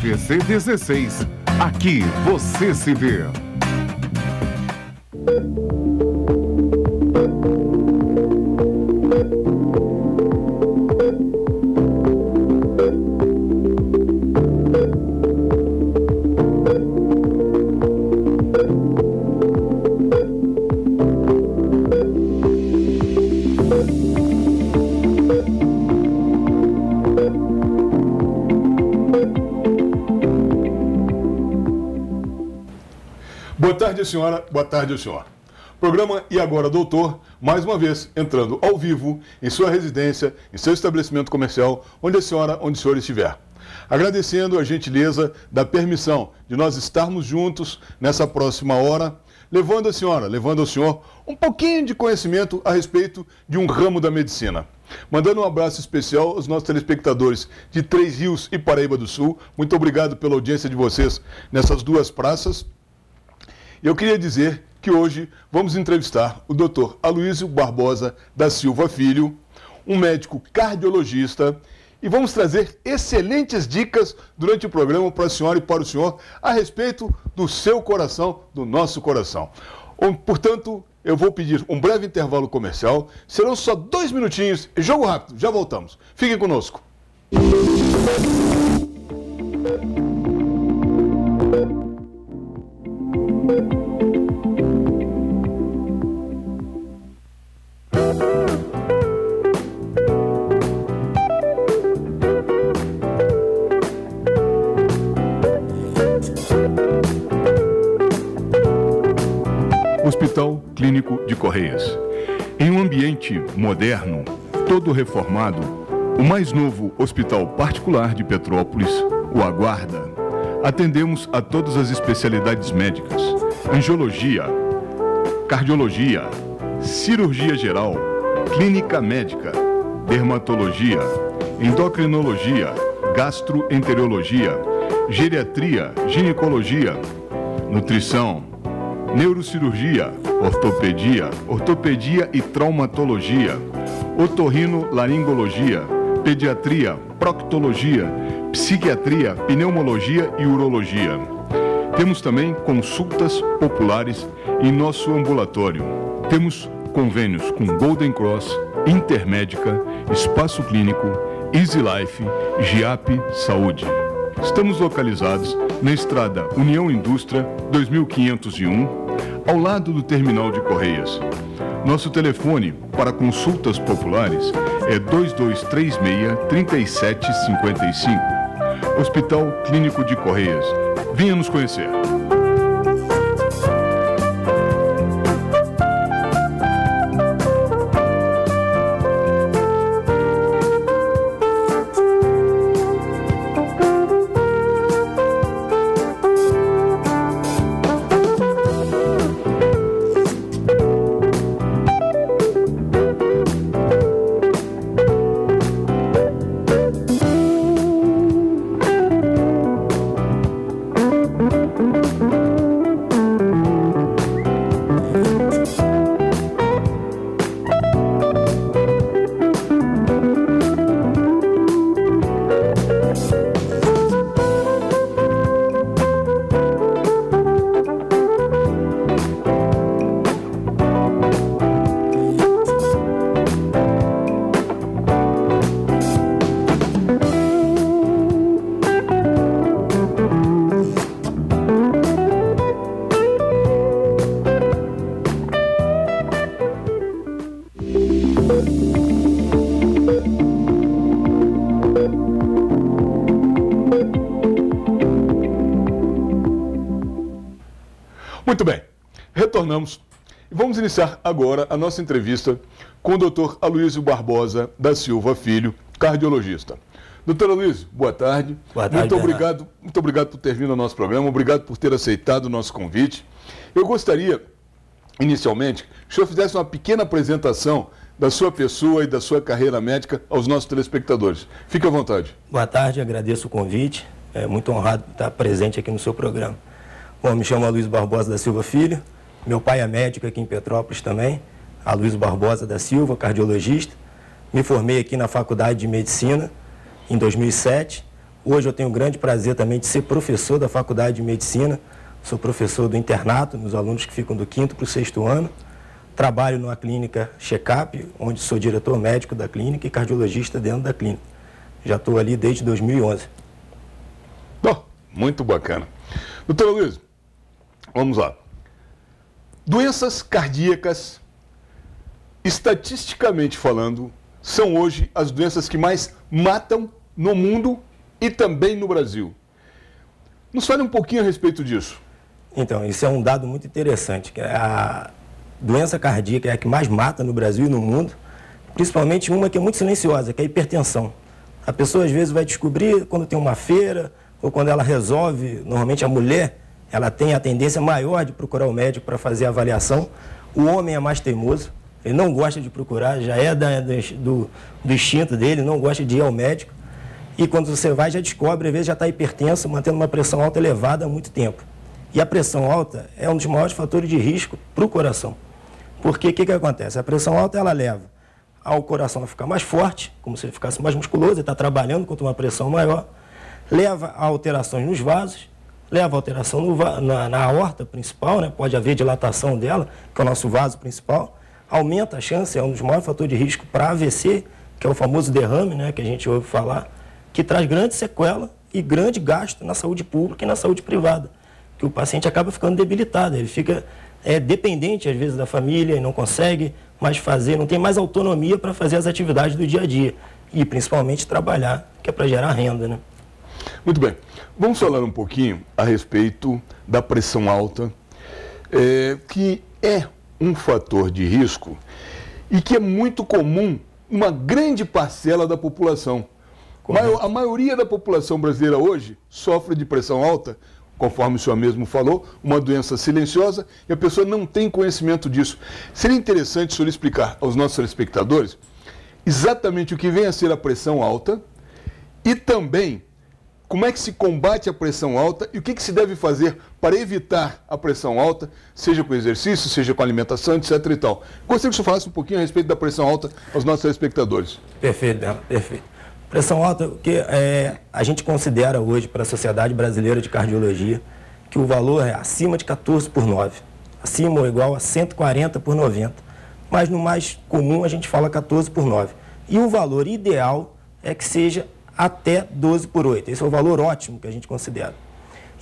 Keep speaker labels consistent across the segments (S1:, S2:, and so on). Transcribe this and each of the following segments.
S1: PVC 16. Aqui você se vê.
S2: Boa tarde, senhora. Boa tarde, senhor. Programa E Agora, Doutor, mais uma vez entrando ao vivo em sua residência, em seu estabelecimento comercial, onde a senhora, onde o senhor estiver. Agradecendo a gentileza da permissão de nós estarmos juntos nessa próxima hora, levando a senhora, levando ao senhor um pouquinho de conhecimento a respeito de um ramo da medicina. Mandando um abraço especial aos nossos telespectadores de Três Rios e Paraíba do Sul. Muito obrigado pela audiência de vocês nessas duas praças. Eu queria dizer que hoje vamos entrevistar o Dr. Aloysio Barbosa da Silva Filho, um médico cardiologista, e vamos trazer excelentes dicas durante o programa para a senhora e para o senhor a respeito do seu coração, do nosso coração. Portanto, eu vou pedir um breve intervalo comercial, serão só 2 minutinhos, jogo rápido, já voltamos. Fiquem conosco. Hospital Clínico de Correias. Em um ambiente moderno, todo reformado, o mais novo hospital particular de Petrópolis o aguarda. Atendemos a todas as especialidades médicas: angiologia, cardiologia, cirurgia geral, clínica médica, dermatologia, endocrinologia, gastroenterologia, geriatria, ginecologia, nutrição, neurocirurgia, ortopedia e traumatologia, otorrinolaringologia, pediatria, proctologia, psiquiatria, pneumologia e urologia. Temos também consultas populares em nosso ambulatório. Temos convênios com Golden Cross, Intermédica, Espaço Clínico, Easy Life, GIAP Saúde. Estamos localizados na estrada União Indústria 2501, ao lado do terminal de Correias. Nosso telefone para consultas populares é 2236-3755. Hospital Clínico de Correias. Venha nos conhecer. Muito bem, retornamos e vamos iniciar agora a nossa entrevista com o Dr. Aloysio Barbosa da Silva Filho, cardiologista. Doutor Aloysio, boa tarde.
S3: Boa tarde,
S2: muito obrigado por ter vindo ao nosso programa, obrigado por ter aceitado o nosso convite. Eu gostaria, inicialmente, que o senhor fizesse uma pequena apresentação da sua pessoa e da sua carreira médica aos nossos telespectadores. Fique à vontade.
S3: Boa tarde, agradeço o convite. É muito honrado estar presente aqui no seu programa. Bom, me chamo Aloysio Barbosa da Silva Filho. Meu pai é médico aqui em Petrópolis também. Aloysio Barbosa da Silva, cardiologista. Me formei aqui na Faculdade de Medicina em 2007. Hoje eu tenho o grande prazer também de ser professor da Faculdade de Medicina. Sou professor do internato, nos alunos que ficam do 5º para o 6º ano. Trabalho numa clínica check-up, onde sou diretor médico da clínica e cardiologista dentro da clínica. Já estou ali desde 2011.
S2: Oh, muito bacana. Doutora Luiz, vamos lá. Doenças cardíacas, estatisticamente falando, são hoje as doenças que mais matam no mundo e também no Brasil. Nos fale um pouquinho a respeito disso.
S3: Então, isso é um dado muito interessante. A doença cardíaca é a que mais mata no Brasil e no mundo, principalmente uma que é muito silenciosa, que é a hipertensão. A pessoa às vezes vai descobrir quando tem uma feira ou quando ela resolve, normalmente a mulher, ela tem a tendência maior de procurar o médico para fazer a avaliação. O homem é mais teimoso, ele não gosta de procurar, já é do instinto dele, não gosta de ir ao médico. E quando você vai, já descobre, às vezes já está hipertenso, mantendo uma pressão alta elevada há muito tempo. E a pressão alta é um dos maiores fatores de risco para o coração. Porque o que acontece? A pressão alta ela leva ao coração a ficar mais forte, como se ele ficasse mais musculoso, ele está trabalhando contra uma pressão maior, leva a alterações nos vasos, leva a alteração na aorta principal, né? Pode haver dilatação dela, que é o nosso vaso principal, aumenta a chance, é um dos maiores fatores de risco para AVC, que é o famoso derrame, né? Que a gente ouve falar, que traz grande sequela e grande gasto na saúde pública e na saúde privada, que o paciente acaba ficando debilitado, ele fica dependente, às vezes, da família e não consegue mais fazer, não tem mais autonomia para fazer as atividades do dia a dia e, principalmente, trabalhar, que é para gerar renda, né?
S2: Muito bem. Vamos falar um pouquinho a respeito da pressão alta, que é um fator de risco e que é muito comum em uma grande parcela da população. A maioria da população brasileira hoje sofre de pressão alta, conforme o senhor mesmo falou, uma doença silenciosa, e a pessoa não tem conhecimento disso. Seria interessante o senhor explicar aos nossos telespectadores exatamente o que vem a ser a pressão alta e também como é que se combate a pressão alta e o que se deve fazer para evitar a pressão alta, seja com exercício, seja com alimentação, etc. e tal. Gostaria que o senhor falasse um pouquinho a respeito da pressão alta aos nossos telespectadores.
S3: Perfeito, Bela, perfeito. Pressão alta, que a gente considera hoje para a Sociedade Brasileira de Cardiologia que o valor é acima de 14/9, acima ou igual a 140/90, mas no mais comum a gente fala 14/9. E o valor ideal é que seja até 12/8, esse é o valor ótimo que a gente considera.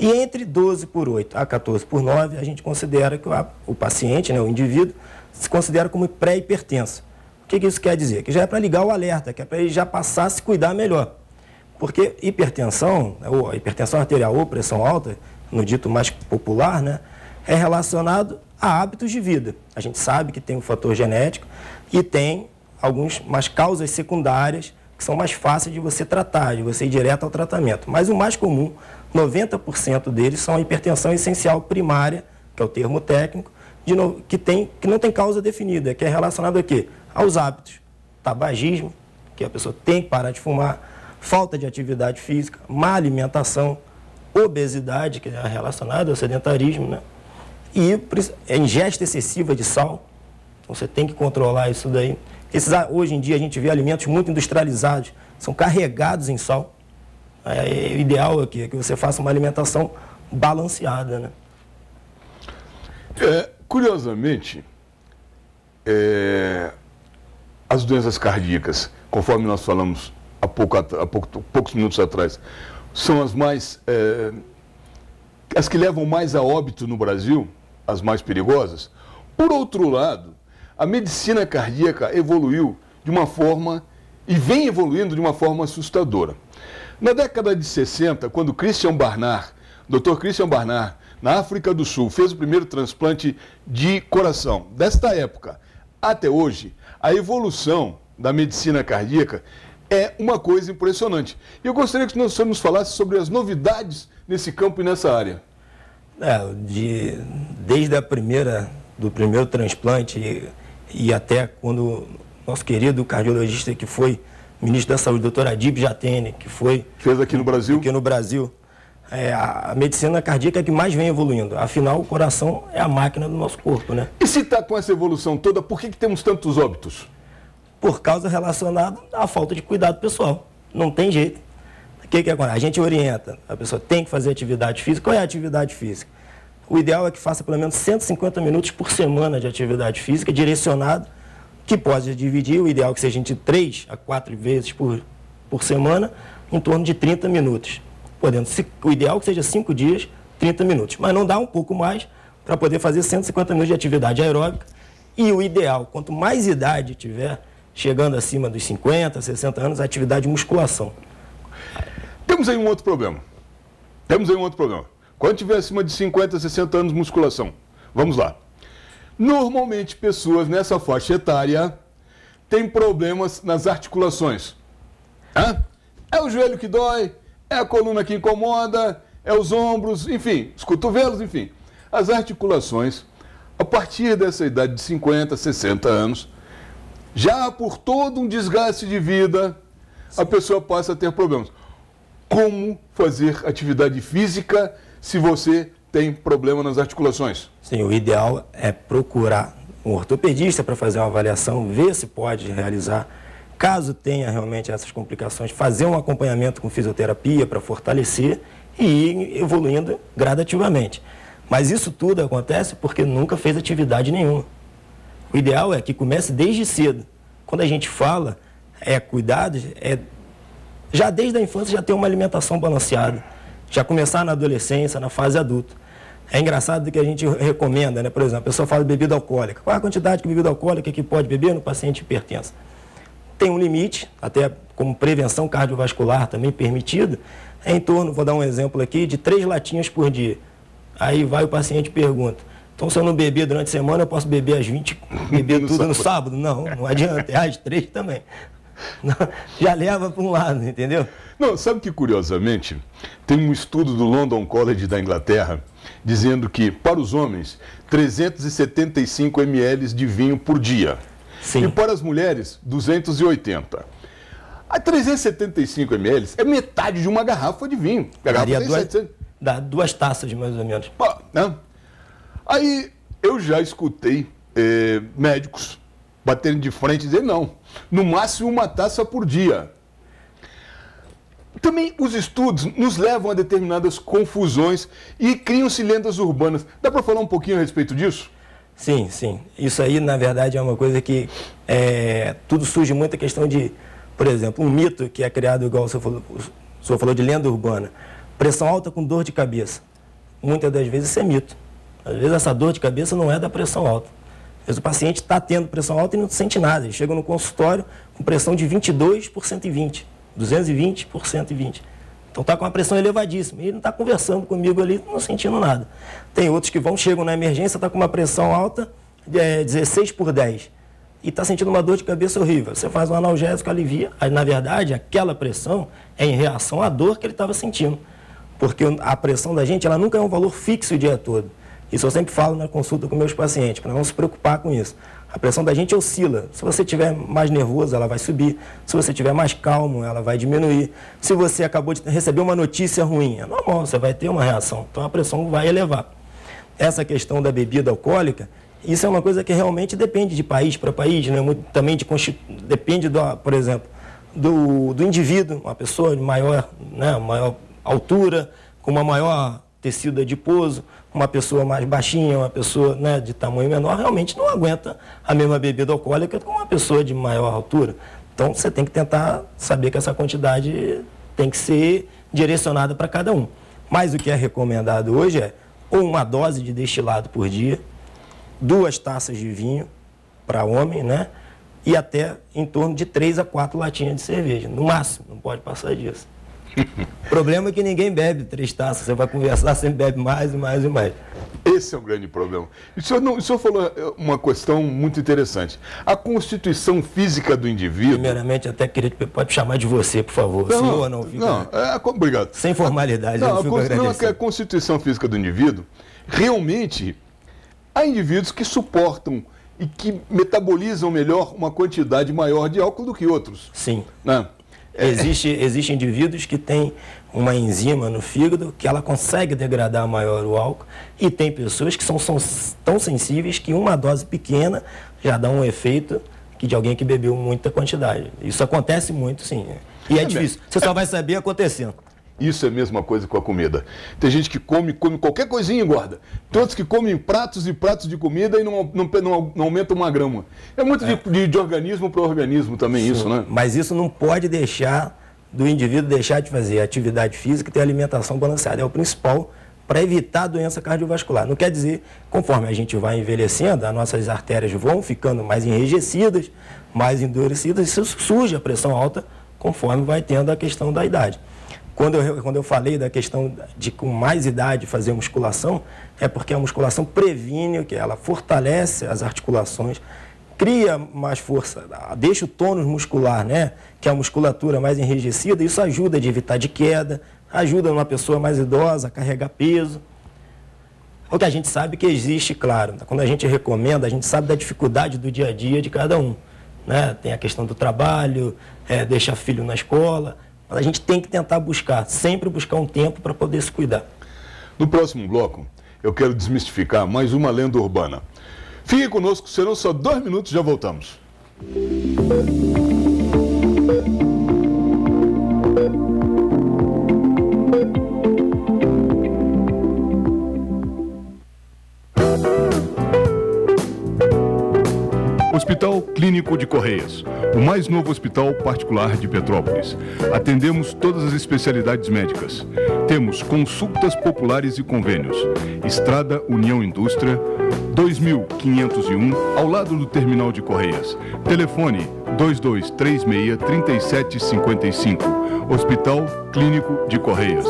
S3: E entre 12/8 a 14/9, a gente considera que o paciente, né, o indivíduo, se considera como pré-hipertenso. O que isso quer dizer? Que já é para ligar o alerta, que é para ele já passar a se cuidar melhor. Porque hipertensão, ou a hipertensão arterial ou pressão alta, no dito mais popular, né, é relacionado a hábitos de vida. A gente sabe que tem um fator genético e tem algumas causas secundárias que são mais fáceis de você tratar, de você ir direto ao tratamento. Mas o mais comum, 90% deles são a hipertensão essencial primária, que é o termo técnico, que não tem causa definida, que é relacionado a quê? Aos hábitos. Tabagismo, que a pessoa tem que parar de fumar, falta de atividade física, má alimentação, obesidade, que é relacionada ao sedentarismo, né? E ingesta excessiva de sal. Então você tem que controlar isso daí. Hoje em dia a gente vê alimentos muito industrializados, são carregados em sal. O ideal é que você faça uma alimentação balanceada, né?
S2: Curiosamente, as doenças cardíacas, conforme nós falamos há poucos minutos atrás, são as que levam mais a óbito no Brasil, as mais perigosas. Por outro lado, a medicina cardíaca evoluiu de uma forma, e vem evoluindo de uma forma assustadora. Na década de 60, quando Dr. Christian Barnard, na África do Sul, fez o primeiro transplante de coração, desta época até hoje, a evolução da medicina cardíaca é uma coisa impressionante. E eu gostaria que o senhor nos falasse sobre as novidades nesse campo e nessa área.
S3: Desde do primeiro transplante e até quando nosso querido cardiologista que foi ministro da Saúde, doutor Adib Jatene, que fez
S2: aqui no Brasil,
S3: a medicina cardíaca é que mais vem evoluindo. Afinal, o coração é a máquina do nosso corpo, né?
S2: E se está com essa evolução toda, por que temos tantos óbitos?
S3: Por causa relacionada à falta de cuidado pessoal. Não tem jeito. O que acontece? A gente orienta, a pessoa tem que fazer atividade física. Qual é a atividade física? O ideal é que faça pelo menos 150 minutos por semana de atividade física, direcionado, que pode dividir, o ideal é que seja de 3 a 4 vezes por semana, em torno de 30 minutos. O ideal é que seja 5 dias, 30 minutos. Mas não dá um pouco mais para poder fazer 150 minutos de atividade aeróbica. E o ideal, quanto mais idade tiver, chegando acima dos 50, 60 anos, a atividade de musculação.
S2: Temos aí um outro problema. Quando tiver acima de 50, 60 anos, musculação. Vamos lá. Normalmente, pessoas nessa faixa etária têm problemas nas articulações. É o joelho que dói, é a coluna que incomoda, é os ombros, enfim, os cotovelos, enfim. As articulações, a partir dessa idade de 50, 60 anos, já por todo um desgaste de vida, a pessoa passa a ter problemas. Como fazer atividade física se você tem problema nas articulações?
S3: Sim, o ideal é procurar um ortopedista para fazer uma avaliação, ver se pode realizar. Caso tenha realmente essas complicações, fazer um acompanhamento com fisioterapia para fortalecer e ir evoluindo gradativamente. Mas isso tudo acontece porque nunca fez atividade nenhuma. O ideal é que comece desde cedo. Quando a gente fala cuidados, já desde a infância já ter uma alimentação balanceada. Já começar na adolescência, na fase adulta. É engraçado que a gente recomenda, né? Por exemplo, a pessoa fala de bebida alcoólica. Qual é a quantidade de bebida alcoólica que pode beber no paciente hipertenso? Tem um limite, até como prevenção cardiovascular também permitido, é em torno, vou dar um exemplo aqui, de 3 latinhas por dia. Aí vai o paciente e pergunta, então se eu não beber durante a semana, eu posso beber às 20, beber tudo no sábado? Não adianta, é às 3 também. Não, já leva para um lado, entendeu?
S2: Não, sabe que curiosamente, tem um estudo do London College da Inglaterra, dizendo que para os homens, 375 ml de vinho por dia.
S3: Sim.
S2: E para as mulheres, 280. A 375 ml é metade de uma garrafa de vinho.
S3: Dá 2 taças, mais ou menos.
S2: Né? Aí eu já escutei médicos baterem de frente e dizer não, no máximo 1 taça por dia. Também os estudos nos levam a determinadas confusões e criam-se lendas urbanas. Dá para falar um pouquinho a respeito disso?
S3: Sim, sim. Isso aí, na verdade, é uma coisa que tudo surge muita questão de, por exemplo, um mito que é criado, igual o senhor falou de lenda urbana. Pressão alta com dor de cabeça. Muitas das vezes isso é mito. Às vezes essa dor de cabeça não é da pressão alta. Às vezes o paciente está tendo pressão alta e não sente nada. Ele chega no consultório com pressão de 22 por 120, 220 por 120. Então está com uma pressão elevadíssima. E ele não está conversando comigo ali, não sentindo nada. Tem outros que chegam na emergência, está com uma pressão alta, 16 por 10. E está sentindo uma dor de cabeça horrível. Você faz um analgésico, alivia. Aí, na verdade, aquela pressão é em reação à dor que ele estava sentindo. Porque a pressão da gente, ela nunca é um valor fixo o dia todo. Isso eu sempre falo na consulta com meus pacientes, para não se preocupar com isso. A pressão da gente oscila. Se você estiver mais nervoso, ela vai subir. Se você estiver mais calmo, ela vai diminuir. Se você acabou de receber uma notícia ruim, é normal, você vai ter uma reação. Então a pressão vai elevar. Essa questão da bebida alcoólica, isso é uma coisa que realmente depende de país para país, né? Também depende, por exemplo, do indivíduo, uma pessoa de maior altura, com uma maior tecido adiposo, uma pessoa mais baixinha, uma pessoa, né, de tamanho menor, realmente não aguenta a mesma bebida alcoólica com uma pessoa de maior altura. Então você tem que tentar saber que essa quantidade tem que ser direcionada para cada um. Mas o que é recomendado hoje é ou uma dose de destilado por dia, 2 taças de vinho para homem, né? E até em torno de 3 a 4 latinhas de cerveja, no máximo, não pode passar disso. O problema é que ninguém bebe 3 taças, você vai conversar, sempre bebe mais e mais e mais.
S2: Esse é o grande problema. O senhor falou uma questão muito interessante. A constituição física do indivíduo...
S3: Primeiramente, até queria te pode chamar de você, por favor. Senhor, não fica...
S2: Obrigado.
S3: Sem formalidade, eu fico agradecido.
S2: A constituição física do indivíduo, realmente, há indivíduos que suportam e que metabolizam melhor uma quantidade maior de álcool do que outros.
S3: Sim.
S2: Né?
S3: Existem indivíduos que têm uma enzima no fígado que ela consegue degradar maior o álcool e tem pessoas que são tão sensíveis que uma dose pequena já dá um efeito que de alguém que bebeu muita quantidade. Isso acontece muito, sim. E é difícil. Você só vai saber acontecendo.
S2: Isso é a mesma coisa com a comida. Tem gente que come qualquer coisinha e engorda. Tem outros que comem pratos e pratos de comida e não aumenta uma grama. É muito de organismo para organismo também. Sim, isso, né?
S3: Mas isso não pode deixar do indivíduo deixar de fazer atividade física e ter alimentação balanceada. É o principal para evitar a doença cardiovascular. Não quer dizer, conforme a gente vai envelhecendo, as nossas artérias vão ficando mais enrijecidas, mais endurecidas, e isso surge a pressão alta conforme vai tendo a questão da idade. Quando eu falei da questão de com mais idade fazer musculação, é porque a musculação previne, que ela fortalece as articulações, cria mais força, deixa o tônus muscular, né, que é a musculatura mais enrijecida, isso ajuda a evitar de queda, ajuda uma pessoa mais idosa a carregar peso. O que a gente sabe que existe, claro, quando a gente recomenda, a gente sabe da dificuldade do dia a dia de cada um, né? Tem a questão do trabalho, deixar filho na escola. Mas a gente tem que tentar sempre buscar um tempo para poder se cuidar.
S2: No próximo bloco, eu quero desmistificar mais uma lenda urbana. Fique conosco, serão só 2 minutos, já voltamos. Hospital Clínico de Correias, o mais novo hospital particular de Petrópolis. Atendemos todas as especialidades médicas. Temos consultas populares e convênios. Estrada União Indústria, 2501, ao lado do terminal de Correias. Telefone 2236-3755. Hospital Clínico de Correias.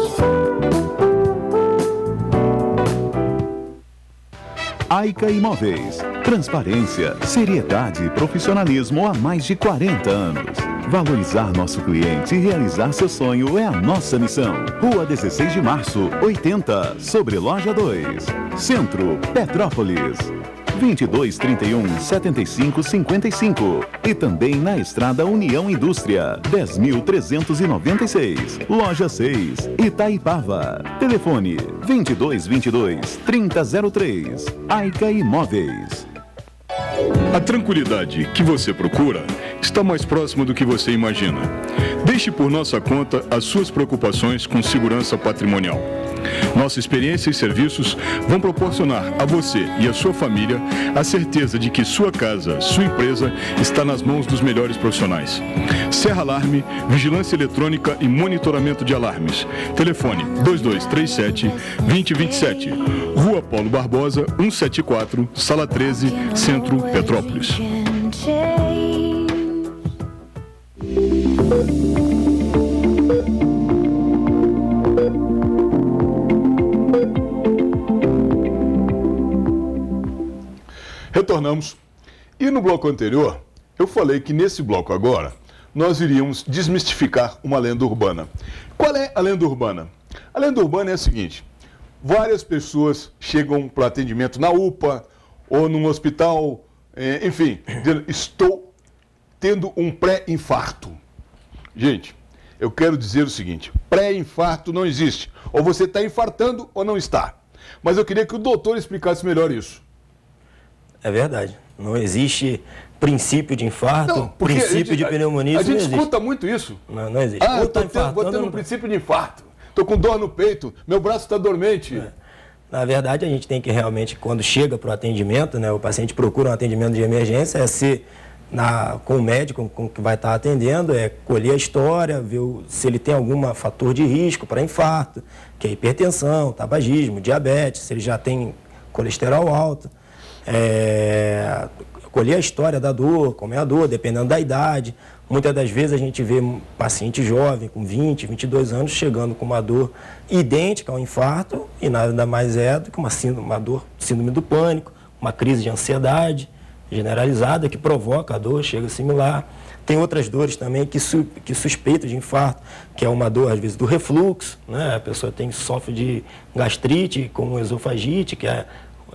S4: Aica Imóveis. Transparência, seriedade e profissionalismo há mais de 40 anos. Valorizar nosso cliente e realizar seu sonho é a nossa missão. Rua 16 de Março, 80, sobre Loja 2. Centro, Petrópolis. 2231-7555. E também na Estrada União Indústria, 10.396. Loja 6, Itaipava. Telefone 2222-3003. Aica Imóveis.
S2: A tranquilidade que você procura está mais próxima do que você imagina. Deixe por nossa conta as suas preocupações com segurança patrimonial. Nossa experiência e serviços vão proporcionar a você e a sua família a certeza de que sua casa, sua empresa está nas mãos dos melhores profissionais. Serra Alarme, vigilância eletrônica e monitoramento de alarmes. Telefone 2237-2027. Rua Paulo Barbosa, 174, Sala 13, Centro, Petrópolis. Retornamos. E no bloco anterior, eu falei que nesse bloco agora, nós iríamos desmistificar uma lenda urbana. Qual é a lenda urbana? A lenda urbana é a seguinte: várias pessoas chegam para atendimento na UPA ou num hospital, enfim, dizendo, estou tendo um pré-infarto. Gente, eu quero dizer o seguinte: pré-infarto não existe. Ou você está infartando ou não está. Mas eu queria que o doutor explicasse melhor isso.
S3: É verdade. Não existe princípio de infarto, não, princípio de pneumonia.
S2: A gente escuta muito isso.
S3: Não existe.
S2: Ah, vou ter um princípio de infarto. Estou com dor no peito, meu braço está dormente.
S3: Na verdade, a gente tem que realmente, quando chega para o atendimento, né, o paciente procura um atendimento de emergência, é ser com o médico com que vai estar atendendo, é colher a história, ver se ele tem algum fator de risco para infarto, que é hipertensão, tabagismo, diabetes, se ele já tem colesterol alto. Colher a história da dor, como é a dor, dependendo da idade. Muitas das vezes a gente vê um paciente jovem, com 20, 22 anos, chegando com uma dor idêntica ao infarto e nada mais é do que uma dor, síndrome do pânico, uma crise de ansiedade generalizada que provoca a dor, chega similar. Tem outras dores também que suspeitam de infarto, que é uma dor, às vezes, do refluxo, né? A pessoa sofre de gastrite com esofagite, que é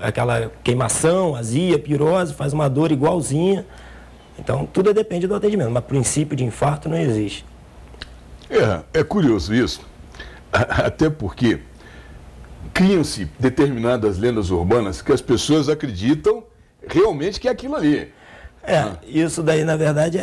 S3: aquela queimação, azia, pirose, faz uma dor igualzinha. Então, tudo depende do atendimento, mas princípio de infarto não existe.
S2: É curioso isso, até porque criam-se determinadas lendas urbanas que as pessoas acreditam realmente que é aquilo ali.
S3: Isso daí, na verdade,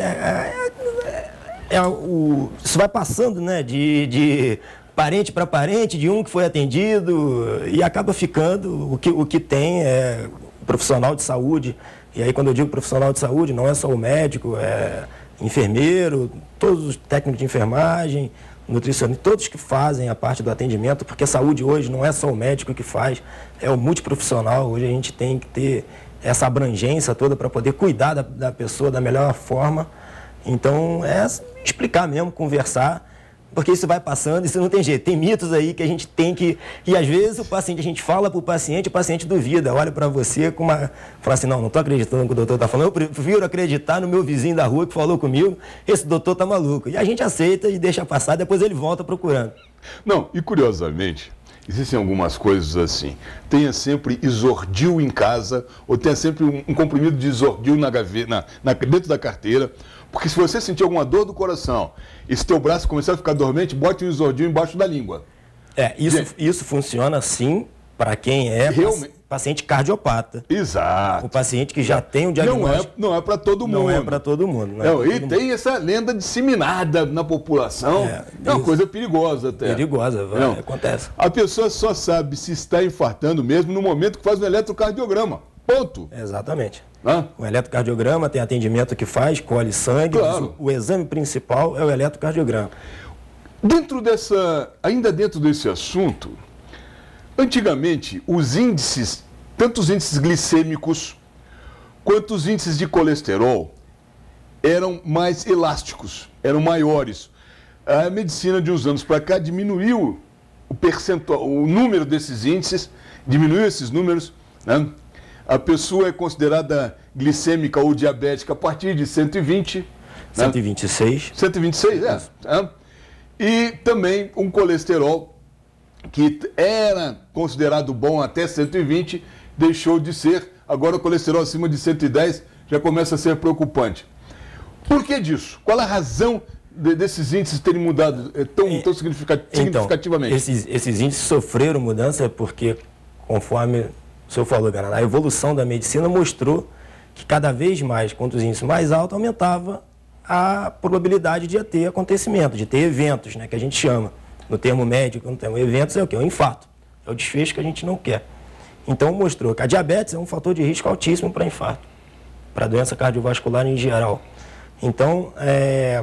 S3: isso vai passando, né, de parente para parente, de um que foi atendido, e acaba ficando o que tem é o profissional de saúde. E aí, quando eu digo profissional de saúde, não é só o médico, é enfermeiro, todos os técnicos de enfermagem, nutricionistas, todos que fazem a parte do atendimento, porque a saúde hoje não é só o médico que faz, é o multiprofissional. Hoje a gente tem que ter essa abrangência toda para poder cuidar da pessoa da melhor forma. Então, é explicar mesmo, conversar, porque isso vai passando, isso não tem jeito. Tem mitos aí que a gente tem que... E às vezes a gente fala para o paciente duvida, olha para você com uma... Fala assim, não estou acreditando no que o doutor está falando, eu prefiro acreditar no meu vizinho da rua que falou comigo, esse doutor está maluco. E a gente aceita e deixa passar, depois ele volta procurando.
S2: Não, e curiosamente, existem algumas coisas assim. Tenha sempre Isordil em casa, ou tenha sempre um comprimido de Isordil na gaveta, dentro da carteira. Porque se você sentir alguma dor do coração e se teu braço começar a ficar dormente, bote um Isordil embaixo da língua.
S3: Isso funciona sim para quem é paciente cardiopata.
S2: Exato.
S3: O paciente que já tem um diagnóstico.
S2: Não é para todo mundo.
S3: Não é para todo mundo.
S2: Tem essa lenda disseminada na população. É uma coisa perigosa até.
S3: Perigosa, acontece.
S2: A pessoa só sabe se está infartando mesmo no momento que faz um eletrocardiograma. Ponto.
S3: Exatamente. O eletrocardiograma tem atendimento que faz, colhe sangue.
S2: Claro.
S3: O exame principal é o eletrocardiograma.
S2: Ainda dentro desse assunto, antigamente os índices, tanto os índices glicêmicos quanto os índices de colesterol, eram mais elásticos, eram maiores. A medicina de uns anos para cá diminuiu o percentual, o número desses índices, diminuiu esses números, né? A pessoa é considerada glicêmica ou diabética a partir de 120.
S3: 126.
S2: 126, E também um colesterol que era considerado bom até 120, deixou de ser. Agora o colesterol acima de 110 já começa a ser preocupante. Por que disso? Qual a razão desses índices terem mudado tão significativamente?
S3: Esses índices sofreram mudança porque, conforme o senhor falou, Bernardo, a evolução da medicina mostrou que cada vez mais, quanto os índices mais altos, aumentava a probabilidade de ter acontecimento, de ter eventos, né, que a gente chama. No termo médico, no termo eventos, é o quê? É o infarto. É o desfecho que a gente não quer. Então, mostrou que a diabetes é um fator de risco altíssimo para infarto, para doença cardiovascular em geral. Então,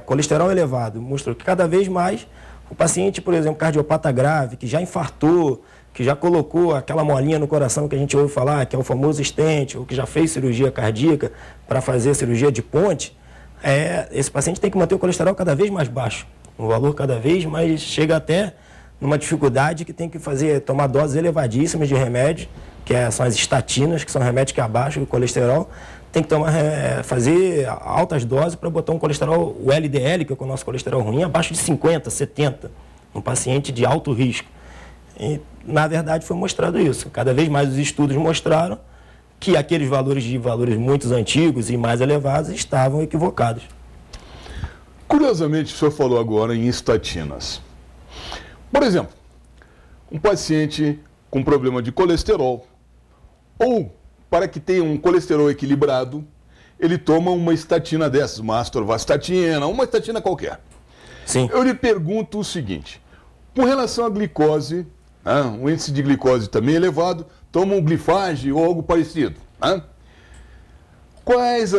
S3: colesterol elevado mostrou que cada vez mais o paciente, por exemplo, cardiopata grave, que já infartou, que já colocou aquela molinha no coração que a gente ouve falar, que é o famoso stent, ou que já fez cirurgia cardíaca para fazer cirurgia de ponte, esse paciente tem que manter o colesterol cada vez mais baixo, um valor cada vez mais, chega até numa dificuldade que tem que tomar doses elevadíssimas de remédio, que são as estatinas, que são remédios que abaixam o colesterol, tem que fazer altas doses para botar um colesterol, o LDL, que é o nosso colesterol ruim, abaixo de 50, 70, um paciente de alto risco. E, na verdade, foi mostrado isso. Cada vez mais os estudos mostraram que aqueles valores muito antigos e mais elevados estavam equivocados.
S2: Curiosamente, o senhor falou agora em estatinas. Por exemplo, um paciente com problema de colesterol, ou para que tenha um colesterol equilibrado, ele toma uma estatina dessas, uma atorvastatina, uma estatina qualquer.
S3: Sim.
S2: Eu lhe pergunto o seguinte, com relação à glicose, um índice de glicose também elevado, toma um glifage ou algo parecido. Quais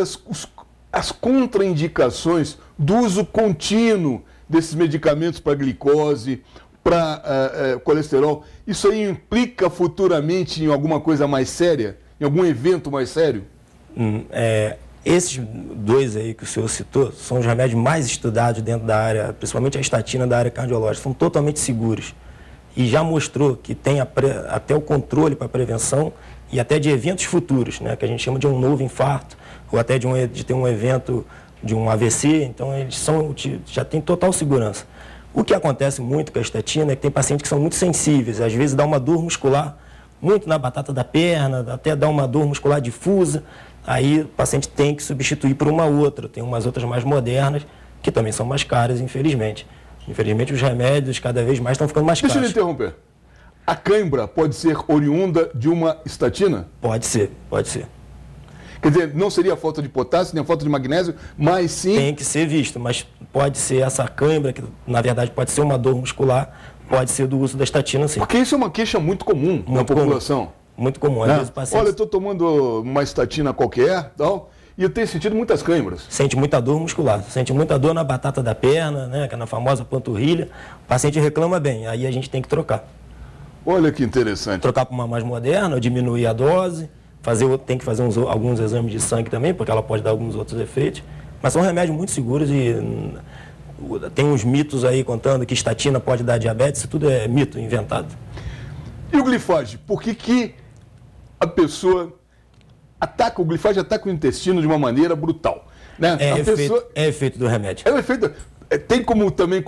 S2: as contraindicações do uso contínuo desses medicamentos para glicose, para colesterol? Isso aí implica futuramente em alguma coisa mais séria? Em algum evento mais sério?
S3: Esses dois aí que o senhor citou são os remédios mais estudados dentro da área, principalmente a estatina da área cardiológica, são totalmente seguros. E já mostrou que tem até o controle para prevenção e até de eventos futuros, né, que a gente chama de um novo infarto, ou até de ter um evento de um AVC, então eles já tem total segurança. O que acontece muito com a estatina é que tem pacientes que são muito sensíveis, às vezes dá uma dor muscular, muito na batata da perna, até dá uma dor muscular difusa, aí o paciente tem que substituir por uma outra, tem umas outras mais modernas, que também são mais caras, infelizmente. Infelizmente, os remédios cada vez mais estão ficando mais caros.
S2: Deixa eu lhe interromper. A cãibra pode ser oriunda de uma estatina?
S3: Pode ser, pode ser.
S2: Quer dizer, não seria a falta de potássio, nem a falta de magnésio, mas sim...
S3: Tem que ser visto, mas pode ser essa cãibra, que na verdade pode ser uma dor muscular, pode ser do uso da estatina, sim.
S2: Porque isso é uma queixa muito comum na população.
S3: Muito comum. Às vezes o paciente...
S2: Olha, eu estou tomando uma estatina qualquer, tal, e eu tenho sentido muitas câimbras.
S3: Sente muita dor muscular, sente muita dor na batata da perna, né, que é na famosa panturrilha. O paciente reclama bem, aí a gente tem que trocar.
S2: Olha que interessante.
S3: Trocar para uma mais moderna, diminuir a dose, tem que fazer alguns exames de sangue também, porque ela pode dar alguns outros efeitos. Mas são remédios muito seguros e tem uns mitos aí contando que estatina pode dar diabetes, isso tudo é mito, inventado.
S2: E o glifage? Por que a pessoa ataca, o glifage ataca o intestino de uma maneira brutal? Né?
S3: É efeito do remédio.
S2: É o efeito. Tem como também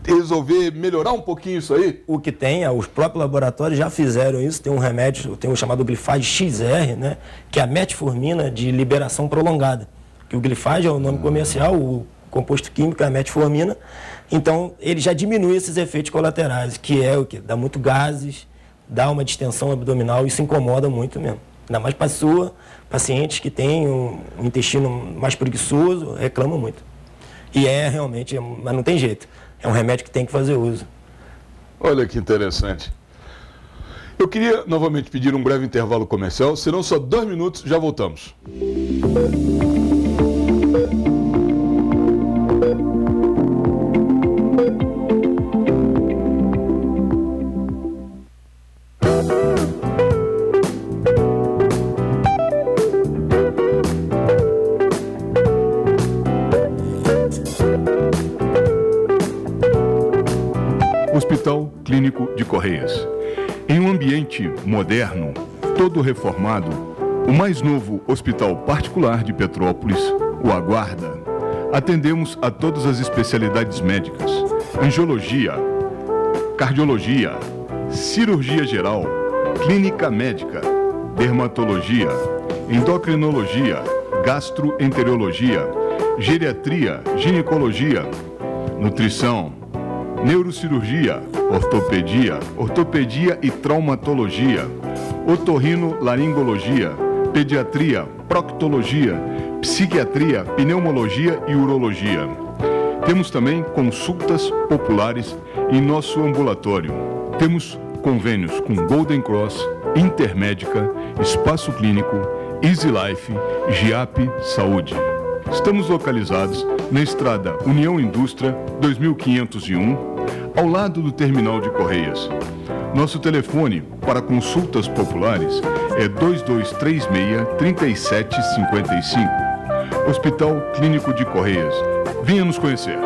S2: resolver, melhorar um pouquinho isso aí?
S3: O que tem, os próprios laboratórios já fizeram isso, tem um remédio, tem o chamado glifage XR, né, que é a metformina de liberação prolongada. Que o glifage é o nome comercial, o composto químico é a metformina, então ele já diminui esses efeitos colaterais, que é o que? Dá muito gases, dá uma distensão abdominal, isso incomoda muito mesmo. Ainda mais para pacientes que têm um intestino mais preguiçoso, reclamam muito. E realmente, mas não tem jeito. É um remédio que tem que fazer uso.
S2: Olha que interessante. Eu queria novamente pedir um breve intervalo comercial, serão só 2 minutos, já voltamos.
S1: Hospital Clínico de Correias. Em um ambiente moderno, todo reformado, o mais novo hospital particular de Petrópolis o aguarda. Atendemos a todas as especialidades médicas: angiologia, cardiologia, cirurgia geral, clínica médica, dermatologia, endocrinologia, gastroenterologia, geriatria, ginecologia, nutrição, neurocirurgia, ortopedia e traumatologia, otorrinolaringologia, pediatria, proctologia, psiquiatria, pneumologia e urologia. Temos também consultas populares em nosso ambulatório. Temos convênios com Golden Cross, Intermédica, Espaço Clínico, Easy Life, GIAP Saúde. Estamos localizados na estrada União Indústria 2501, ao lado do terminal de Correias. Nosso telefone para consultas populares é 2236-3755. Hospital Clínico de Correias. Venha nos conhecer.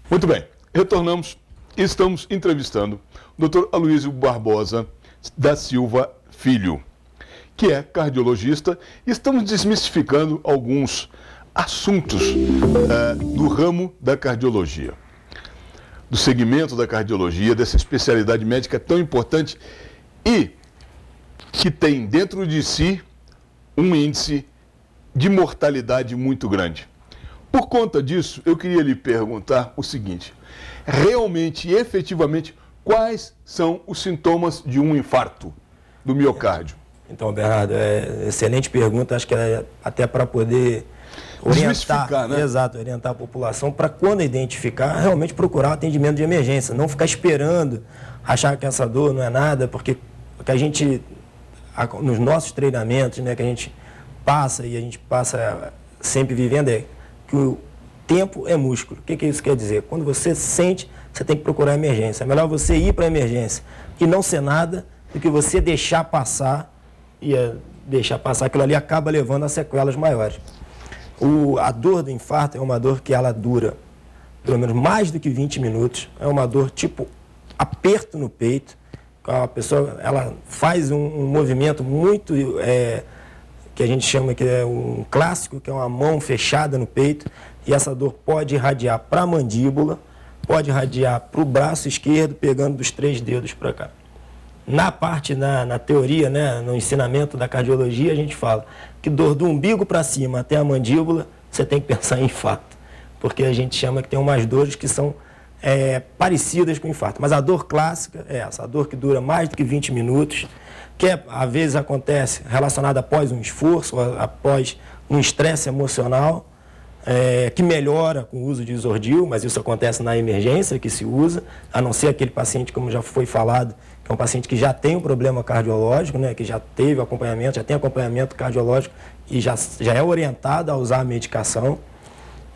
S2: Muito bem, retornamos e estamos entrevistando o Dr. Aloysio Barbosa da Silva Filho, que é cardiologista, e estamos desmistificando alguns assuntos do ramo da cardiologia, do segmento da cardiologia, dessa especialidade médica tão importante e que tem dentro de si um índice de mortalidade muito grande. Por conta disso, eu queria lhe perguntar o seguinte: realmente e efetivamente, quais são os sintomas de um infarto do miocárdio?
S3: Então, Bernardo, excelente pergunta, acho que é até para poder orientar,
S2: né?
S3: Exato, orientar a população para quando identificar, realmente procurar um atendimento de emergência, não ficar esperando, achar que essa dor não é nada, porque o que a gente, nos nossos treinamentos, né, que a gente passa e a gente passa sempre vivendo é que o tempo é músculo. O que isso quer dizer? Quando você sente, você tem que procurar emergência. É melhor você ir para a emergência e não ser nada do que você deixar passar e deixar passar, aquilo ali acaba levando a sequelas maiores. A dor do infarto é uma dor que ela dura pelo menos mais do que 20 minutos. É uma dor tipo aperto no peito. A pessoa ela faz um movimento muito, que a gente chama que é um clássico, que é uma mão fechada no peito. E essa dor pode irradiar para a mandíbula, pode irradiar para o braço esquerdo, pegando dos 3 dedos para cá. Na teoria, né, no ensinamento da cardiologia, a gente fala que dor do umbigo para cima até a mandíbula, você tem que pensar em infarto. Porque a gente chama que tem umas dores que são parecidas com infarto. Mas a dor clássica é essa, a dor que dura mais do que 20 minutos, que às vezes acontece relacionada após um esforço, após um estresse emocional, que melhora com o uso de Isordil, mas isso acontece na emergência que se usa, a não ser aquele paciente, como já foi falado, que é um paciente que já tem um problema cardiológico, né, que já teve acompanhamento, já tem acompanhamento cardiológico e já é orientado a usar a medicação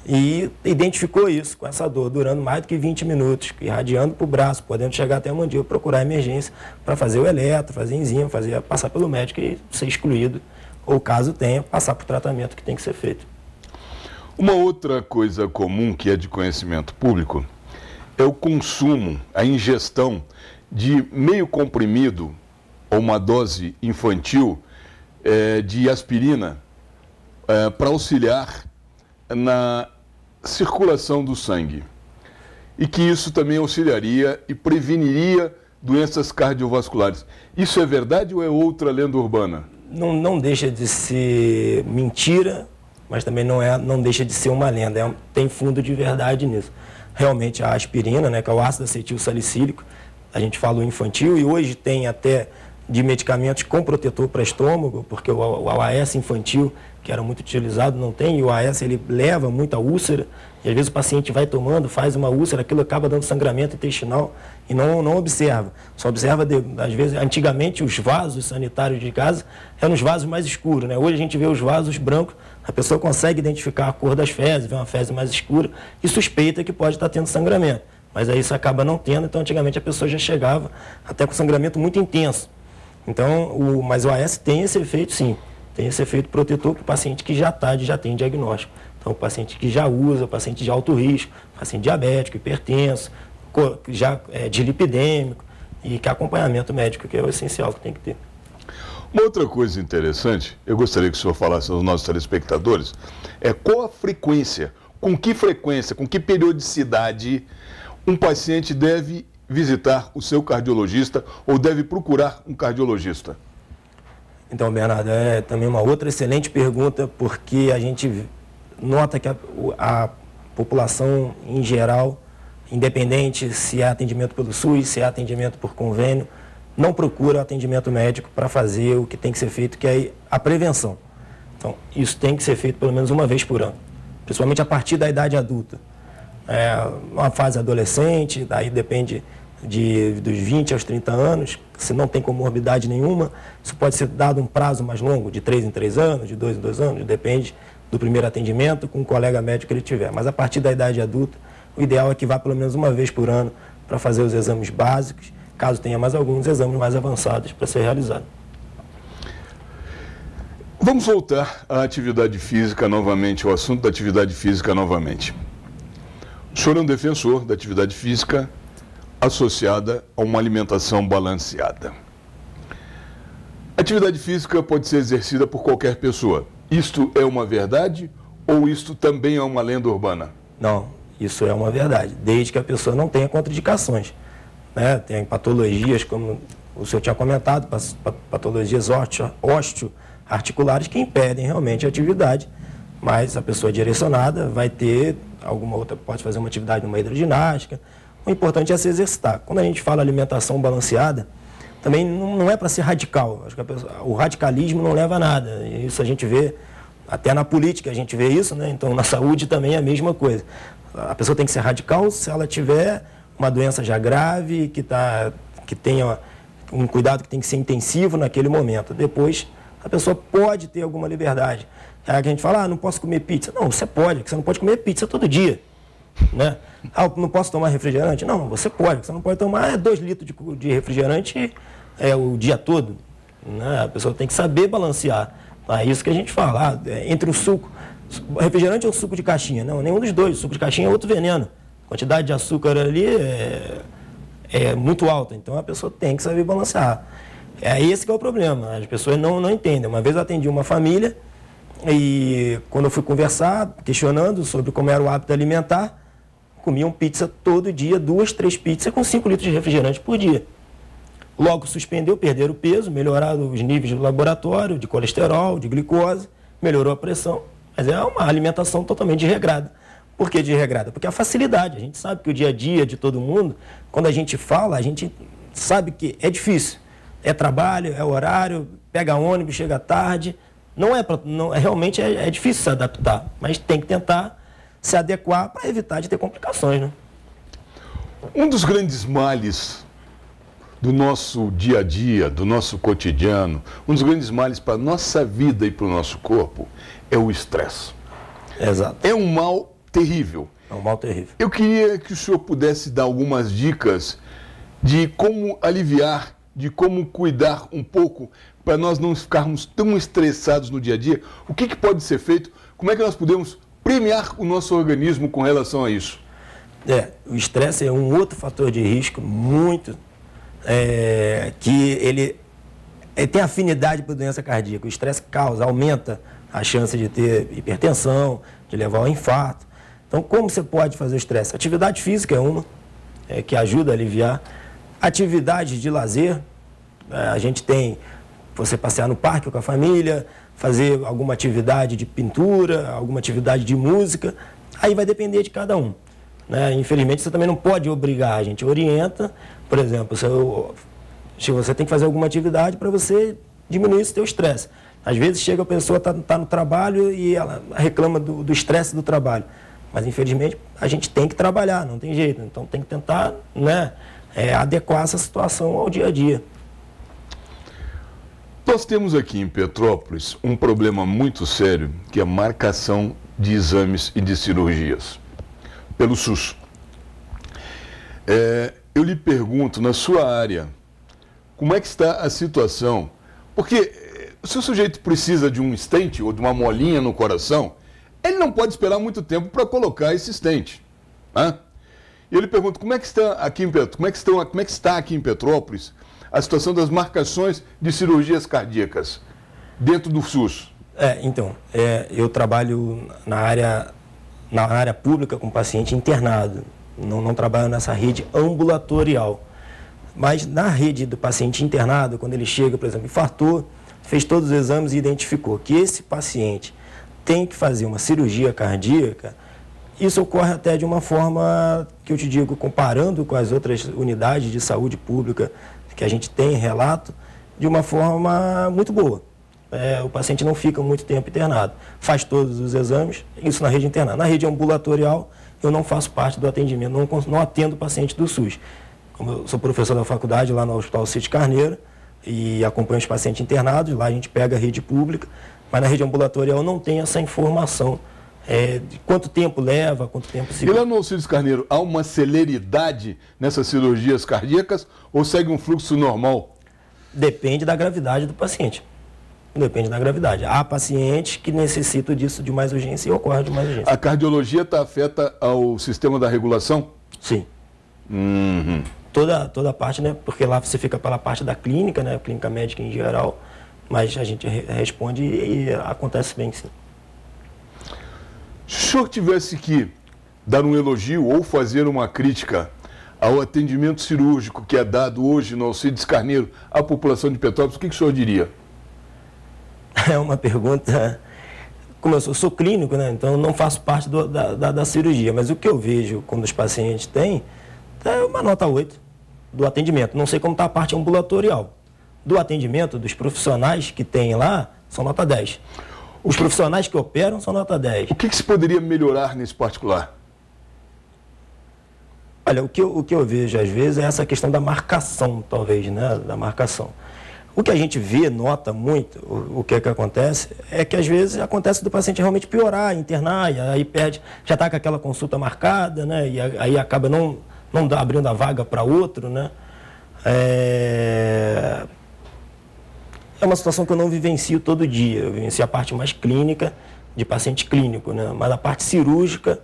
S3: e identificou isso, com essa dor durando mais do que 20 minutos, irradiando para o braço, podendo chegar até a mandíbula, procurar emergência para fazer o eletro, fazer enzima, passar pelo médico e ser excluído, ou caso tenha, passar para o tratamento que tem que ser feito.
S2: Uma outra coisa comum que é de conhecimento público é o consumo, a ingestão de meio comprimido ou uma dose infantil de aspirina para auxiliar na circulação do sangue. E que isso também auxiliaria e preveniria doenças cardiovasculares. Isso é verdade ou é outra lenda urbana?
S3: Não deixa de ser mentira, mas também não deixa de ser uma lenda. Tem fundo de verdade nisso. Realmente a aspirina, né, que é o ácido acetil salicílico, a gente falou infantil e hoje tem até de medicamentos com protetor para estômago, porque o AAS infantil, que era muito utilizado, não tem, e o AAS ele leva muita úlcera, e às vezes o paciente vai tomando, faz uma úlcera, aquilo acaba dando sangramento intestinal e não observa. Só observa, às vezes, antigamente os vasos sanitários de casa eram os vasos mais escuros, né? Hoje a gente vê os vasos brancos, a pessoa consegue identificar a cor das fezes, vê uma fezes mais escura e suspeita que pode estar tendo sangramento. Mas aí isso acaba não tendo, então antigamente a pessoa já chegava até com sangramento muito intenso. Então, mas o AS tem esse efeito sim, tem esse efeito protetor para o paciente que já tem diagnóstico. Então, o paciente que já usa, o paciente de alto risco, paciente diabético, hipertenso, já dislipidêmico e que acompanhamento médico, que é o essencial que tem que ter.
S2: Uma outra coisa interessante, eu gostaria que o senhor falasse aos nossos telespectadores, é qual a frequência, com que periodicidade um paciente deve visitar o seu cardiologista ou deve procurar um cardiologista?
S3: Então, Bernardo, é também uma outra excelente pergunta, porque a gente nota que a população em geral, independente se é atendimento pelo SUS, se é atendimento por convênio, não procura atendimento médico para fazer o que tem que ser feito, que é a prevenção. Então, isso tem que ser feito pelo menos uma vez por ano, principalmente a partir da idade adulta. Uma fase adolescente, daí depende dos 20 aos 30 anos, se não tem comorbidade nenhuma, isso pode ser dado um prazo mais longo, de 3 em 3 anos, de 2 em 2 anos, depende do primeiro atendimento com o colega médico que ele tiver. Mas a partir da idade adulta, o ideal é que vá pelo menos uma vez por ano para fazer os exames básicos, caso tenha mais alguns exames mais avançados para ser realizado.
S2: Vamos voltar à atividade física novamente, ao assunto da atividade física novamente. O senhor é um defensor da atividade física associada a uma alimentação balanceada. Atividade física pode ser exercida por qualquer pessoa. Isto é uma verdade ou isto também é uma lenda urbana?
S3: Não, isso é uma verdade, desde que a pessoa não tenha contraindicações, né? Tem patologias, como o senhor tinha comentado, patologias osteoarticulares que impedem realmente a atividade, mas a pessoa direcionada vai ter alguma outra, pode fazer uma atividade numa hidroginástica. O importante é se exercitar. Quando a gente fala alimentação balanceada, também não é para ser radical. Acho que o radicalismo não leva a nada. Isso a gente vê, até na política a gente vê isso, né? Então na saúde também é a mesma coisa. A pessoa tem que ser radical se ela tiver uma doença já grave, que tenha um cuidado que tem que ser intensivo naquele momento. Depois a pessoa pode ter alguma liberdade. É que a gente fala, não posso comer pizza. Não, você pode, porque você não pode comer pizza todo dia. Né? Não posso tomar refrigerante? Não, você pode. Você não pode tomar 2 litros de refrigerante o dia todo. Né? A pessoa tem que saber balancear. É isso que a gente fala. Entre o suco, refrigerante ou suco de caixinha? Não, nenhum dos dois. O suco de caixinha é outro veneno. A quantidade de açúcar ali é muito alta. Então a pessoa tem que saber balancear. Esse que é o problema. As pessoas não entendem. Uma vez eu atendi uma família e quando eu fui conversar, questionando sobre como era o hábito alimentar, comiam pizza todo dia, 2, 3 pizzas com 5 litros de refrigerante por dia. Logo suspendeu, perderam o peso, melhoraram os níveis do laboratório, de colesterol, de glicose, melhorou a pressão. Mas é uma alimentação totalmente desregrada. Por que desregrada? Porque a facilidade. A gente sabe que o dia a dia de todo mundo, quando a gente fala, a gente sabe que é difícil. É trabalho, é horário, pega ônibus, chega tarde. Realmente é difícil se adaptar, mas tem que tentar se adequar para evitar de ter complicações, né?
S2: Um dos grandes males do nosso dia a dia, do nosso cotidiano, um dos grandes males para a nossa vida e para o nosso corpo é o estresse.
S3: Exato.
S2: É um mal terrível.
S3: É um mal terrível.
S2: Eu queria que o senhor pudesse dar algumas dicas de como aliviar, de como cuidar um pouco para nós não ficarmos tão estressados no dia a dia. O que pode ser feito? Como é que nós podemos premiar o nosso organismo com relação a isso?
S3: O estresse é um outro fator de risco muito, que ele tem afinidade para doença cardíaca. O estresse aumenta a chance de ter hipertensão, de levar ao infarto. Então, como você pode fazer o estresse? Atividade física é uma, que ajuda a aliviar. Atividades de lazer, a gente tem você passear no parque com a família, fazer alguma atividade de pintura, alguma atividade de música, aí vai depender de cada um. Né? Infelizmente, você também não pode obrigar, a gente orienta, por exemplo, se você tem que fazer alguma atividade para você diminuir o seu estresse. Às vezes chega a pessoa, está no trabalho e ela reclama do estresse do trabalho, mas infelizmente a gente tem que trabalhar, não tem jeito, então tem que tentar, né, adequar essa situação ao dia a dia.
S2: Nós temos aqui em Petrópolis um problema muito sério, que é a marcação de exames e de cirurgias pelo SUS. Eu lhe pergunto, na sua área, como é que está a situação? Porque se o sujeito precisa de um stent ou de uma molinha no coração, ele não pode esperar muito tempo para colocar esse stent. Né? E eu lhe pergunto, como é que está aqui em Petrópolis a situação das marcações de cirurgias cardíacas dentro do SUS?
S3: Eu trabalho na área pública com paciente internado, não trabalho nessa rede ambulatorial. Mas na rede do paciente internado, quando ele chega, por exemplo, infartou, fez todos os exames e identificou que esse paciente tem que fazer uma cirurgia cardíaca, isso ocorre até de uma forma que eu te digo, comparando com as outras unidades de saúde pública que a gente tem relato, de uma forma muito boa. O paciente não fica muito tempo internado, faz todos os exames, isso na rede internada. Na rede ambulatorial, eu não faço parte do atendimento, não atendo paciente do SUS. Como eu sou professor da faculdade lá no Hospital Cid Carneiro e acompanho os pacientes internados, lá a gente pega a rede pública, mas na rede ambulatorial não tem essa informação de quanto tempo leva, quanto tempo se...
S2: E lá no Alcides Carneiro, há uma celeridade nessas cirurgias cardíacas ou segue um fluxo normal?
S3: Depende da gravidade do paciente. Depende da gravidade. Há pacientes que necessitam disso de mais urgência e ocorre de mais urgência.
S2: A cardiologia está afeta ao sistema da regulação?
S3: Sim. Toda a parte, né? Porque lá você fica pela parte da clínica, né? Clínica médica em geral, mas a gente responde e acontece bem, sim.
S2: Se o senhor tivesse que dar um elogio ou fazer uma crítica ao atendimento cirúrgico que é dado hoje no Alcides Carneiro à população de Petrópolis, o que o senhor diria?
S3: É uma pergunta... Como eu sou clínico, né? Então não faço parte da cirurgia, mas o que eu vejo quando os pacientes têm é uma nota 8 do atendimento. Não sei como está a parte ambulatorial, do atendimento dos profissionais que tem lá são nota 10. Os profissionais que operam são nota 10.
S2: O que se poderia melhorar nesse particular?
S3: Olha, o que eu vejo às vezes é essa questão da marcação, talvez, né? Da marcação. O que a gente vê, nota muito, o que acontece, é que às vezes acontece do paciente realmente piorar, internar, e aí perde, já está com aquela consulta marcada, né? E aí acaba não abrindo a vaga para outro, né? É uma situação que eu não vivencio todo dia. Eu vivencio a parte mais clínica, de paciente clínico, né? Mas a parte cirúrgica,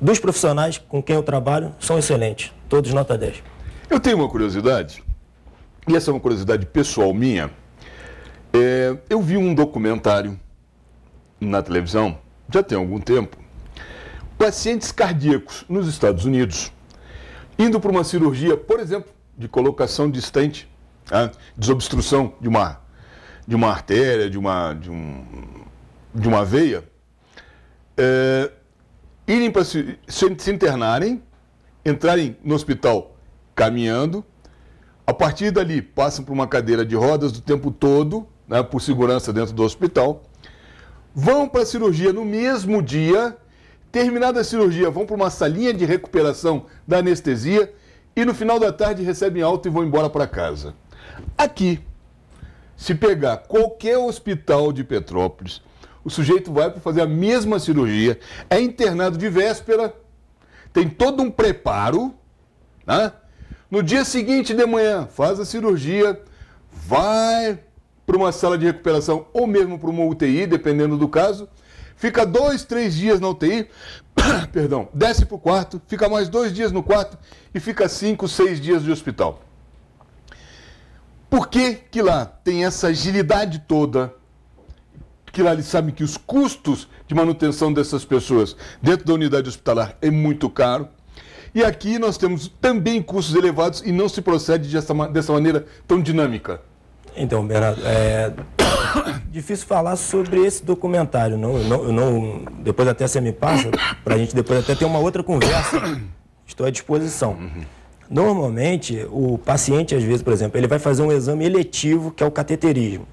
S3: dos profissionais com quem eu trabalho, são excelentes. Todos nota 10.
S2: Eu tenho uma curiosidade, e essa é uma curiosidade pessoal minha. Eu vi um documentário na televisão, já tem algum tempo, pacientes cardíacos nos Estados Unidos, indo para uma cirurgia, por exemplo, de colocação de stent, desobstrução de uma artéria, de uma veia, irem para se internarem, entrarem no hospital caminhando, a partir dali passam por uma cadeira de rodas o tempo todo, né, por segurança dentro do hospital, vão para a cirurgia no mesmo dia, terminada a cirurgia, vão para uma salinha de recuperação da anestesia e no final da tarde recebem alta e vão embora para casa. Aqui, se pegar qualquer hospital de Petrópolis, o sujeito vai para fazer a mesma cirurgia, é internado de véspera, tem todo um preparo, né? No dia seguinte de manhã faz a cirurgia, vai para uma sala de recuperação ou mesmo para uma UTI, dependendo do caso, fica 2, 3 dias na UTI, perdão, desce para o quarto, fica mais 2 dias no quarto e fica 5, 6 dias de hospital. Por que lá tem essa agilidade toda? Que lá eles sabem que os custos de manutenção dessas pessoas dentro da unidade hospitalar é muito caro. E aqui nós temos também custos elevados e não se procede dessa maneira tão dinâmica.
S3: Então, Bernardo, é difícil falar sobre esse documentário. Não, depois até você me passa, para a gente depois até ter uma outra conversa. Estou à disposição. Normalmente, o paciente, às vezes, por exemplo, ele vai fazer um exame eletivo, que é o cateterismo,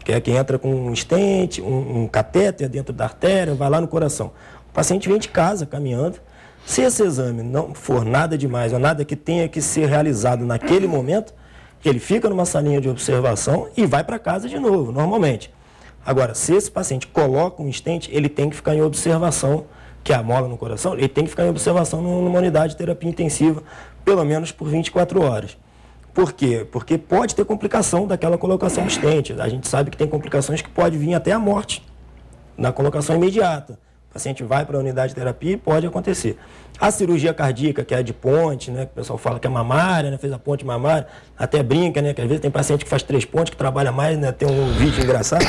S3: que é quem entra com um stent, um catéter dentro da artéria, vai lá no coração. O paciente vem de casa caminhando. Se esse exame não for nada demais ou nada que tenha que ser realizado naquele momento, ele fica numa salinha de observação e vai para casa de novo, normalmente. Agora, se esse paciente coloca um stent, ele tem que ficar em observação, que é a mola no coração, ele tem que ficar em observação numa unidade de terapia intensiva, pelo menos por 24 horas. Por quê? Porque pode ter complicação daquela colocação de stent. A gente sabe que tem complicações que pode vir até a morte na colocação imediata. O paciente vai para a unidade de terapia e pode acontecer. A cirurgia cardíaca, que é a de ponte, né, que o pessoal fala que é mamária, né, fez a ponte mamária, até brinca, né, que às vezes tem paciente que faz 3 pontes, que trabalha mais, né, tem um vídeo engraçado.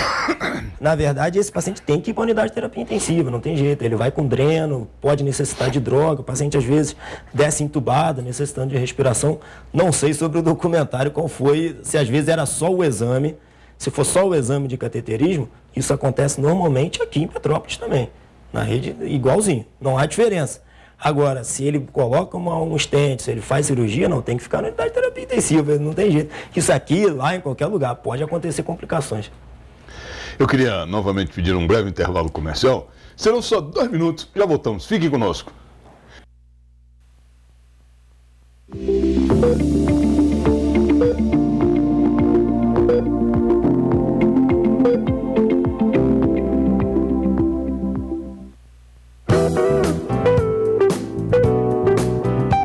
S3: Na verdade, esse paciente tem que ir para a unidade de terapia intensiva, não tem jeito. Ele vai com dreno, pode necessitar de droga, o paciente às vezes desce entubado, necessitando de respiração. Não sei sobre o documentário qual foi, se às vezes era só o exame. Se for só o exame de cateterismo, isso acontece normalmente aqui em Petrópolis também. Na rede, igualzinho, não há diferença. Agora, se ele coloca um stent, se ele faz cirurgia, não, tem que ficar na unidade de terapia intensiva, não tem jeito. Isso aqui, lá em qualquer lugar, pode acontecer complicações.
S2: Eu queria novamente pedir um breve intervalo comercial. Serão só 2 minutos, já voltamos. Fiquem conosco.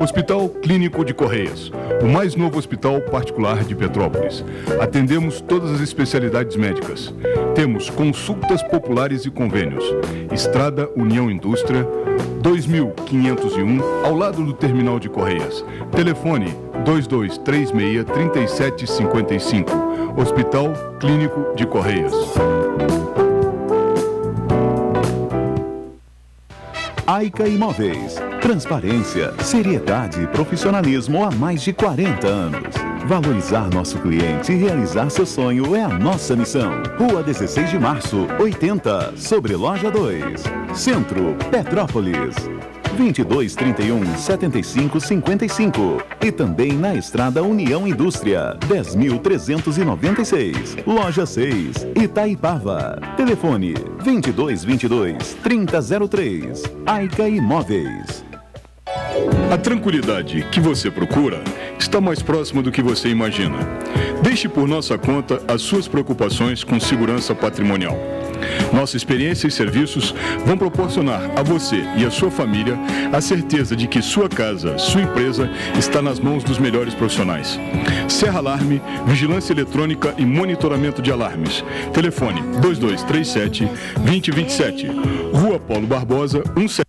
S1: Hospital Clínico de Correias, o mais novo hospital particular de Petrópolis. Atendemos todas as especialidades médicas. Temos consultas populares e convênios. Estrada União Indústria, 2501, ao lado do Terminal de Correias. Telefone 2236-3755. Hospital Clínico de Correias.
S4: Aica Imóveis. Transparência, seriedade e profissionalismo há mais de 40 anos. Valorizar nosso cliente e realizar seu sonho é a nossa missão. Rua 16 de Março, 80, sobre Loja 2. Centro, Petrópolis. 2231-7555 e também na Estrada União Indústria, 10.396, Loja 6, Itaipava. Telefone 2222-3003. Aica Imóveis.
S1: A tranquilidade que você procura está mais próxima do que você imagina. Deixe por nossa conta as suas preocupações com segurança patrimonial. Nossa experiência e serviços vão proporcionar a você e a sua família a certeza de que sua casa, sua empresa está nas mãos dos melhores profissionais. Serra Alarme, vigilância eletrônica e monitoramento de alarmes. Telefone 2237-2027. Rua Paulo Barbosa, 17.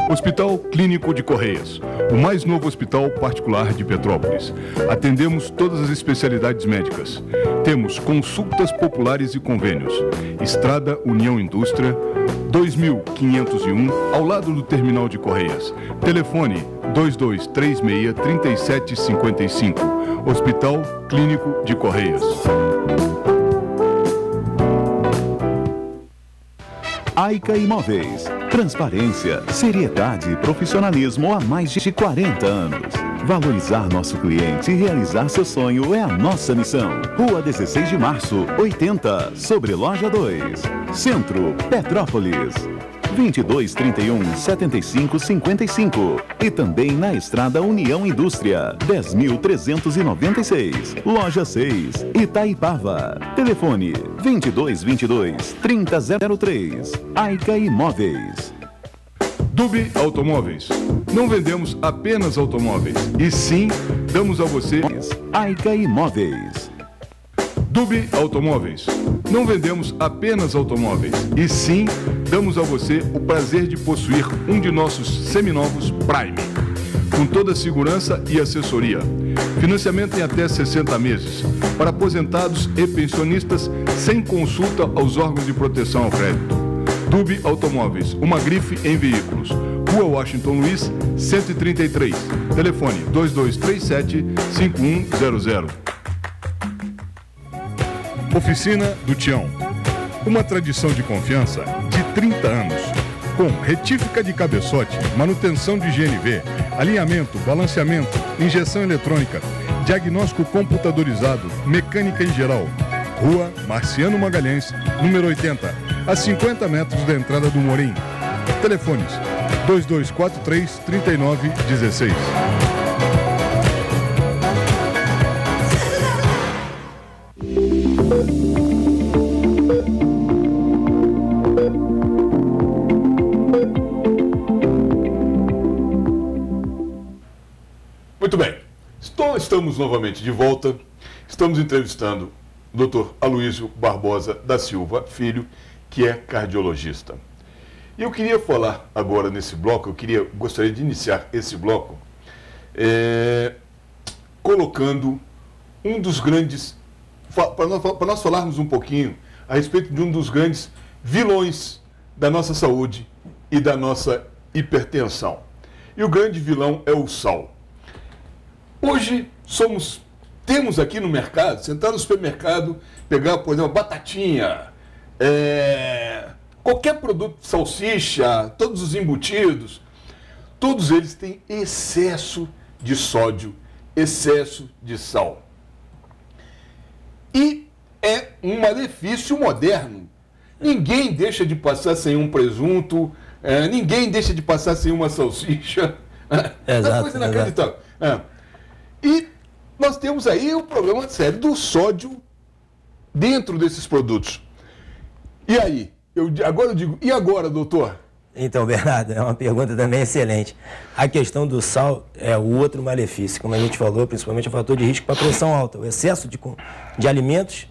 S1: Hospital Clínico de Correias, o mais novo hospital particular de Petrópolis. Atendemos todas as especialidades médicas. Temos consultas populares e convênios. Estrada União Indústria, 2501, ao lado do terminal de Correias. Telefone 2236-3755. Hospital Clínico de Correias.
S4: Aica Imóveis. Transparência, seriedade e profissionalismo há mais de 40 anos. Valorizar nosso cliente e realizar seu sonho é a nossa missão. Rua 16 de Março, 80, sobre Loja 2. Centro, Petrópolis. 2231-7555 e também na Estrada União Indústria, 10.396, Loja 6, Itaipava. Telefone 2222-3003. Aica Imóveis.
S1: Dubi Automóveis. Não vendemos apenas automóveis, e sim damos a você
S4: Aica Imóveis.
S1: Dubi Automóveis. Não vendemos apenas automóveis, e sim damos a você o prazer de possuir um de nossos seminovos Prime, com toda a segurança e assessoria. Financiamento em até 60 meses, para aposentados e pensionistas, sem consulta aos órgãos de proteção ao crédito. Dubi Automóveis, uma grife em veículos. Rua Washington Luiz, 133. Telefone 2237-5100. Oficina do Tião. Uma tradição de confiança de 30 anos. Com retífica de cabeçote, manutenção de GNV, alinhamento, balanceamento, injeção eletrônica, diagnóstico computadorizado, mecânica em geral. Rua Marciano Magalhães, número 80, a 50 metros da entrada do Morim. Telefones 2243-3916.
S2: Muito bem, estamos novamente de volta. Estamos entrevistando o Dr. Aloísio Barbosa da Silva Filho, que é cardiologista. E eu queria falar agora nesse bloco, gostaria de iniciar esse bloco colocando um dos grandes, para nós falarmos um pouquinho a respeito de um dos grandes vilões da nossa saúde e da nossa hipertensão. E o grande vilão é o sal. Hoje temos aqui no mercado, sentar no supermercado, pegar, por exemplo, batatinha, qualquer produto, salsicha, todos os embutidos, todos eles têm excesso de sódio, excesso de sal. E é um malefício moderno. Ninguém deixa de passar sem um presunto, ninguém deixa de passar sem uma salsicha.
S3: Exato,
S2: coisa inacreditável. E nós temos aí o problema sério do sódio dentro desses produtos. E aí? Agora eu digo, e agora, doutor?
S3: Então, Bernardo, é uma pergunta também excelente. A questão do sal é o outro malefício, como a gente falou, principalmente o fator de risco para a pressão alta. O excesso de alimentos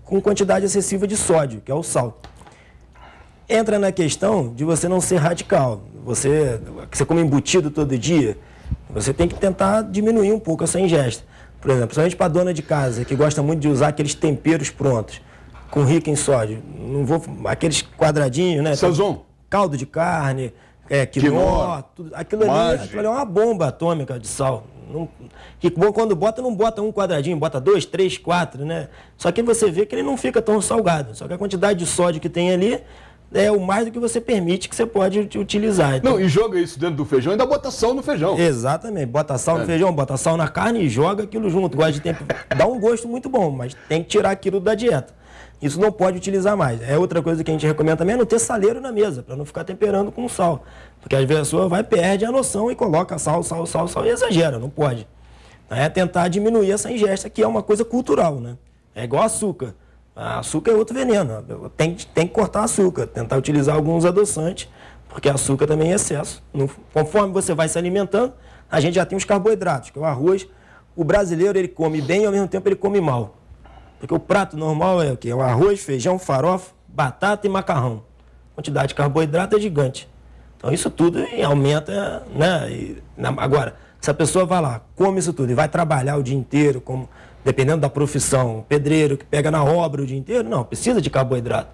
S3: com quantidade excessiva de sódio, que é o sal. Entra na questão de você não ser radical. Você come embutido todo dia, você tem que tentar diminuir um pouco essa ingesta. Por exemplo, principalmente para a dona de casa, que gosta muito de usar aqueles temperos prontos, com rico em sódio. Aqueles quadradinhos, né?
S2: Sazon.
S3: Caldo de carne, quinó, aquilo ali é uma bomba atômica de sal. Que bom, quando não bota um quadradinho, bota 2, 3, 4, né? Só que você vê que ele não fica tão salgado. Só que a quantidade de sódio que tem ali é o mais do que você permite que você pode utilizar. Então,
S2: não, e joga isso dentro do feijão, ainda bota sal no feijão.
S3: Exatamente, bota sal no feijão, bota sal na carne e joga aquilo junto. Gosta de tempo, dá um gosto muito bom, mas tem que tirar aquilo da dieta. Isso não pode utilizar mais. É outra coisa que a gente recomenda também, é não ter saleiro na mesa, para não ficar temperando com sal. Porque às vezes a pessoa perde a noção e coloca sal e exagera, não pode. É tentar diminuir essa ingesta, que é uma coisa cultural, né? É igual açúcar. Açúcar é outro veneno. Tem que cortar açúcar, tentar utilizar alguns adoçantes, porque açúcar também é excesso. Conforme você vai se alimentando, a gente já tem os carboidratos, que é o arroz. O brasileiro, ele come bem e ao mesmo tempo ele come mal. Porque o prato normal é o quê? É o arroz, feijão, farofa, batata e macarrão. A quantidade de carboidrato é gigante. Então isso tudo aumenta, né? Agora, se a pessoa vai lá, come isso tudo e vai trabalhar o dia inteiro, como, dependendo da profissão, pedreiro que pega na obra o dia inteiro, não, precisa de carboidrato.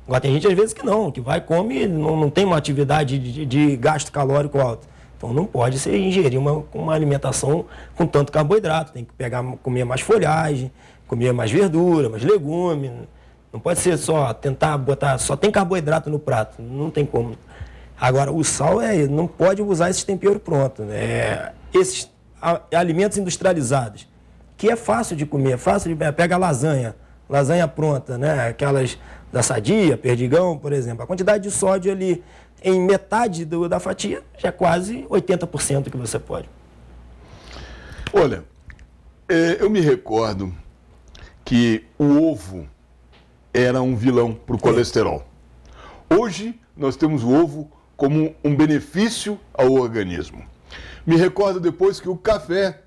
S3: Agora tem gente às vezes que não, que vai, come, não tem uma atividade de gasto calórico alto. Então não pode ser ingerir uma alimentação com tanto carboidrato, tem que comer mais folhagem, comer mais verdura, mais legume. Não pode ser só tentar botar, só tem carboidrato no prato, não tem como. Agora, o sal não pode usar esses temperos prontos, né? Esses alimentos industrializados, que é fácil de comer, fácil de... Pega a lasanha pronta, né? Aquelas da Sadia, Perdigão, por exemplo. A quantidade de sódio ali em metade da fatia já é quase 80% que você pode.
S2: Olha, eu me recordo que o ovo era um vilão para o colesterol. Hoje, nós temos o ovo como um benefício ao organismo. Me recordo depois que o café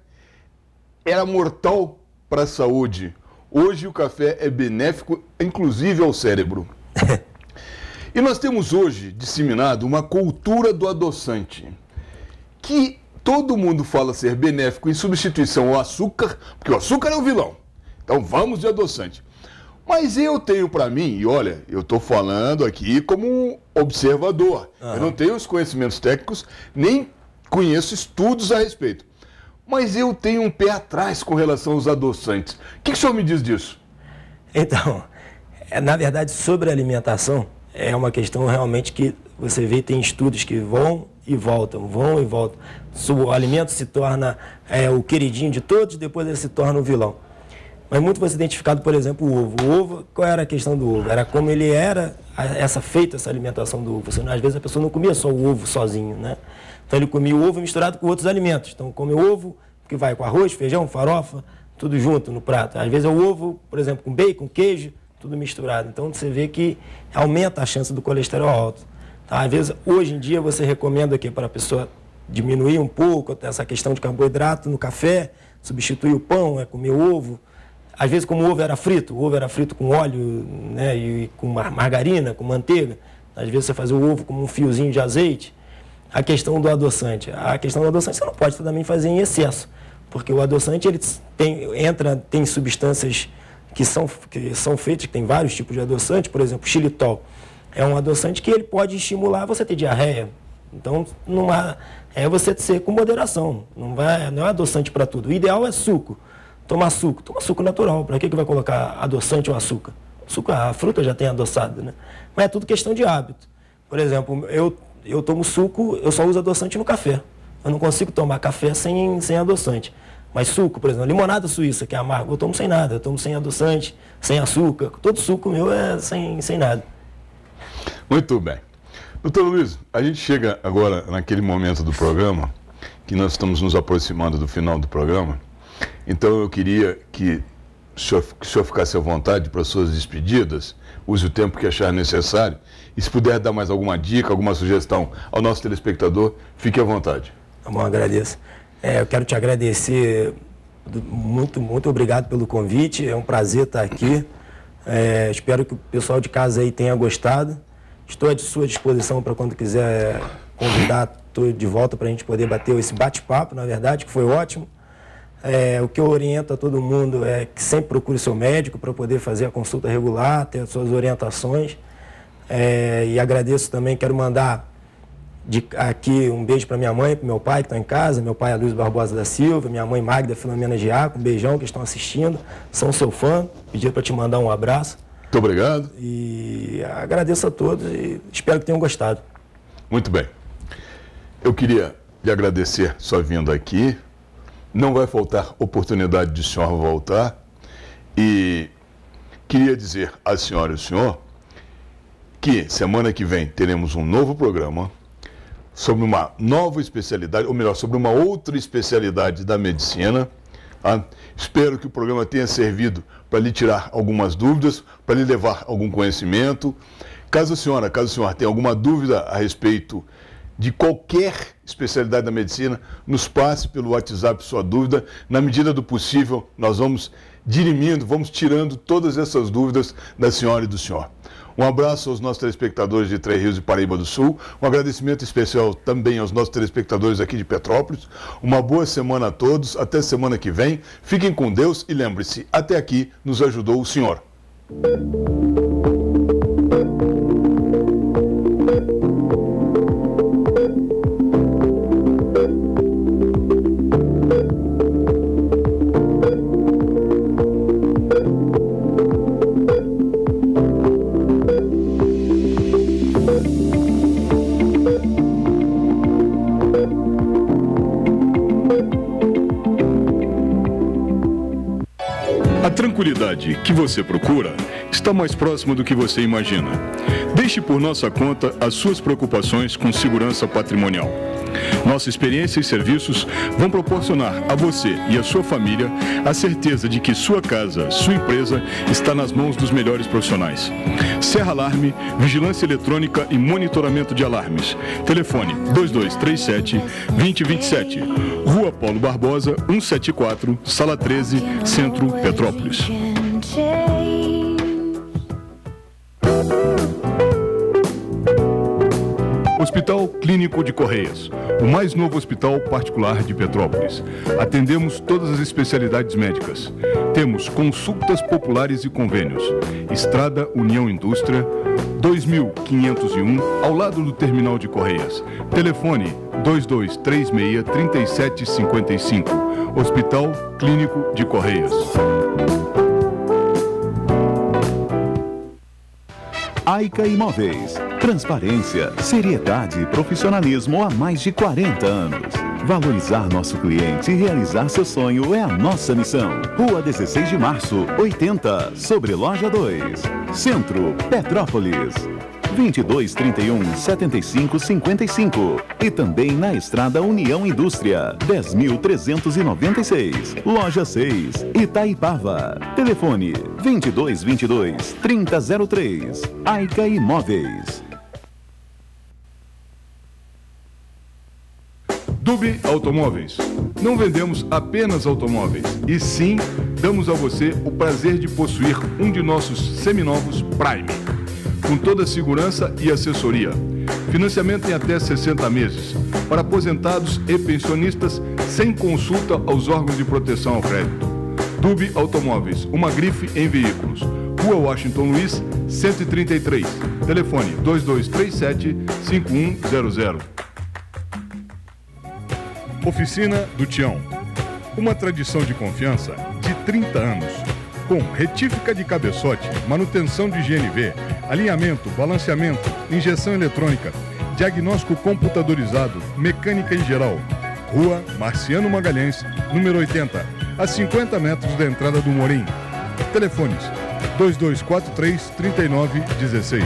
S2: era mortal para a saúde. Hoje o café é benéfico, inclusive ao cérebro. E nós temos hoje disseminado uma cultura do adoçante, que todo mundo fala ser benéfico em substituição ao açúcar, porque o açúcar é o vilão. Então vamos de adoçante. Mas eu tenho para mim, e olha, eu estou falando aqui como um observador. Eu não tenho os conhecimentos técnicos, nem conheço estudos a respeito. Mas eu tenho um pé atrás com relação aos adoçantes. O que o senhor me diz disso?
S3: Então, na verdade, sobre a alimentação, é uma questão realmente que você vê, tem estudos que vão e voltam. O alimento se torna o queridinho de todos, depois ele se torna o vilão. Mas muito vai ser identificado, por exemplo, o ovo. O ovo, qual era a questão do ovo? Era como ele era essa alimentação do ovo. Às vezes a pessoa não comia só o ovo sozinho, né? Então ele comia o ovo misturado com outros alimentos. Então come o ovo, que vai com arroz, feijão, farofa, tudo junto no prato. Às vezes é o ovo, por exemplo, com bacon, queijo, tudo misturado. Então você vê que aumenta a chance do colesterol alto. Então, às vezes, hoje em dia, você recomenda aqui para a pessoa diminuir um pouco essa questão de carboidrato no café, substituir o pão, comer ovo. Às vezes, como o ovo era frito com óleo, né, e com margarina, com manteiga. Às vezes você faz o ovo com um fiozinho de azeite. A questão do adoçante. A questão do adoçante você não pode também fazer em excesso, porque o adoçante ele tem substâncias que são feitas, que tem vários tipos de adoçante, por exemplo, xilitol. É um adoçante que ele pode estimular você a ter diarreia. Então, é você ser com moderação. Não é adoçante para tudo. O ideal é suco. Toma suco natural. Para que vai colocar adoçante ou açúcar? A fruta já tem adoçado, né? Mas é tudo questão de hábito. Por exemplo, eu tomo suco, eu só uso adoçante no café. Eu não consigo tomar café sem adoçante. Mas suco, por exemplo, limonada suíça, que é amargo, eu tomo sem nada. Eu tomo sem adoçante, sem açúcar. Todo suco meu é sem nada.
S2: Muito bem. Doutor Luiz, a gente chega agora naquele momento do programa, que nós estamos nos aproximando do final do programa. Então eu queria que o senhor ficasse à vontade para suas despedidas, use o tempo que achar necessário, e se puder dar mais alguma dica, alguma sugestão ao nosso telespectador, fique à vontade.
S3: Tá bom, agradeço. Eu quero te agradecer, muito obrigado pelo convite, é um prazer estar aqui. Espero que o pessoal de casa aí tenha gostado. Estou à sua disposição para quando quiser convidar, estou de volta para a gente poder bater esse bate-papo, na verdade, que foi ótimo. O que eu oriento a todo mundo é que sempre procure seu médico para poder fazer a consulta regular, ter as suas orientações. E agradeço também, quero mandar aqui um beijo para minha mãe, para meu pai que estão em casa. Meu pai é Luiz Barbosa da Silva, minha mãe Magda Filomena Giaco, um beijão que estão assistindo, são seu fã, pediram para te mandar um abraço.
S2: Muito obrigado.
S3: E agradeço a todos e espero que tenham gostado.
S2: Muito bem. Eu queria lhe agradecer sua vinda aqui. Não vai faltar oportunidade de o senhor voltar. E queria dizer à senhora e ao senhor que semana que vem teremos um novo programa sobre uma nova especialidade, ou melhor, sobre uma outra especialidade da medicina. Espero que o programa tenha servido para lhe tirar algumas dúvidas, para lhe levar algum conhecimento. Caso o senhor tenha alguma dúvida a respeito de qualquer especialidade da medicina, nos passe pelo WhatsApp sua dúvida. Na medida do possível, nós vamos dirimindo, vamos tirando todas essas dúvidas da senhora e do senhor. Um abraço aos nossos telespectadores de Três Rios e Paraíba do Sul. Um agradecimento especial também aos nossos telespectadores aqui de Petrópolis. Uma boa semana a todos. Até semana que vem. Fiquem com Deus e lembre-se, até aqui nos ajudou o senhor.
S1: A tranquilidade que você procura está mais próxima do que você imagina. Deixe por nossa conta as suas preocupações com segurança patrimonial. Nossa experiência e serviços vão proporcionar a você e a sua família a certeza de que sua casa, sua empresa está nas mãos dos melhores profissionais. Serra Alarme, vigilância eletrônica e monitoramento de alarmes. Telefone 2237-2027. Rua Paulo Barbosa, 174, Sala 13, Centro, Petrópolis. Hospital Clínico de Correias, o mais novo hospital particular de Petrópolis. Atendemos todas as especialidades médicas. Temos consultas populares e convênios. Estrada União Indústria, 2501, ao lado do Terminal de Correias. Telefone 2236-3755. Hospital Clínico de Correias.
S4: AICA Imóveis. Transparência, seriedade e profissionalismo há mais de 40 anos. Valorizar nosso cliente e realizar seu sonho é a nossa missão. Rua 16 de Março, 80, sobre Loja 2. Centro, Petrópolis. 2231-7555. E também na Estrada União Indústria, 10.396. Loja 6, Itaipava. Telefone 2222-3003. AICA Imóveis.
S1: Dube Automóveis. Não vendemos apenas automóveis, e sim damos a você o prazer de possuir um de nossos seminovos Prime, com toda a segurança e assessoria. Financiamento em até 60 meses, para aposentados e pensionistas, sem consulta aos órgãos de proteção ao crédito. Dube Automóveis, uma grife em veículos. Rua Washington Luiz, 133. Telefone 2237-5100. Oficina do Tião. Uma tradição de confiança de 30 anos. Com retífica de cabeçote, manutenção de GNV, alinhamento, balanceamento, injeção eletrônica, diagnóstico computadorizado, mecânica em geral. Rua Marciano Magalhães, número 80, a 50 metros da entrada do Morim. Telefones 2243-3916.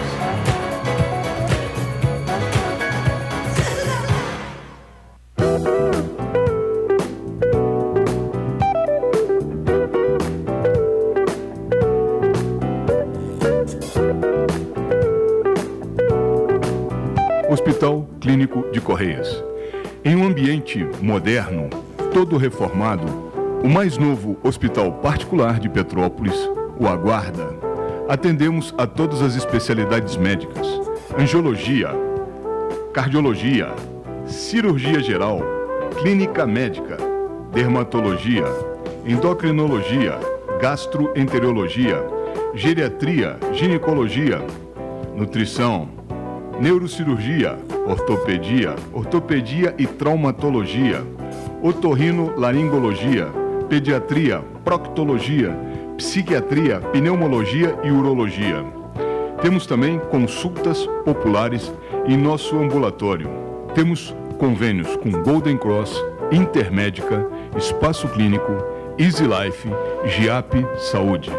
S1: Hospital Clínico de Correias. Em um ambiente moderno, todo reformado, o mais novo hospital particular de Petrópolis o aguarda. Atendemos a todas as especialidades médicas: angiologia, cardiologia, cirurgia geral, clínica médica, dermatologia, endocrinologia, gastroenterologia, geriatria, ginecologia, nutrição, neurocirurgia, ortopedia e traumatologia, otorrinolaringologia, pediatria, proctologia, psiquiatria, pneumologia e urologia. Temos também consultas populares em nosso ambulatório. Temos convênios com Golden Cross, Intermédica, Espaço Clínico, Easy Life, GIAP Saúde.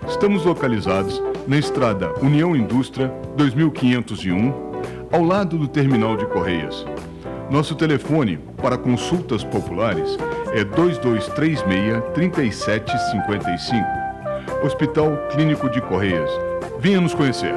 S1: Estamos localizados na estrada União Indústria 2501, ao lado do terminal de Correias. Nosso telefone para consultas populares é 2236-3755. Hospital Clínico de Correias. Venha nos conhecer.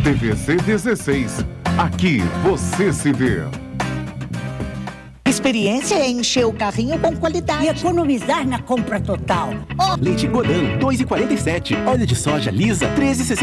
S4: TVC 16. Aqui você se vê.
S5: Experiência é encher o carrinho com qualidade
S6: e economizar na compra total.
S7: Leite Godin, 2,47. Óleo de soja lisa, 13,60.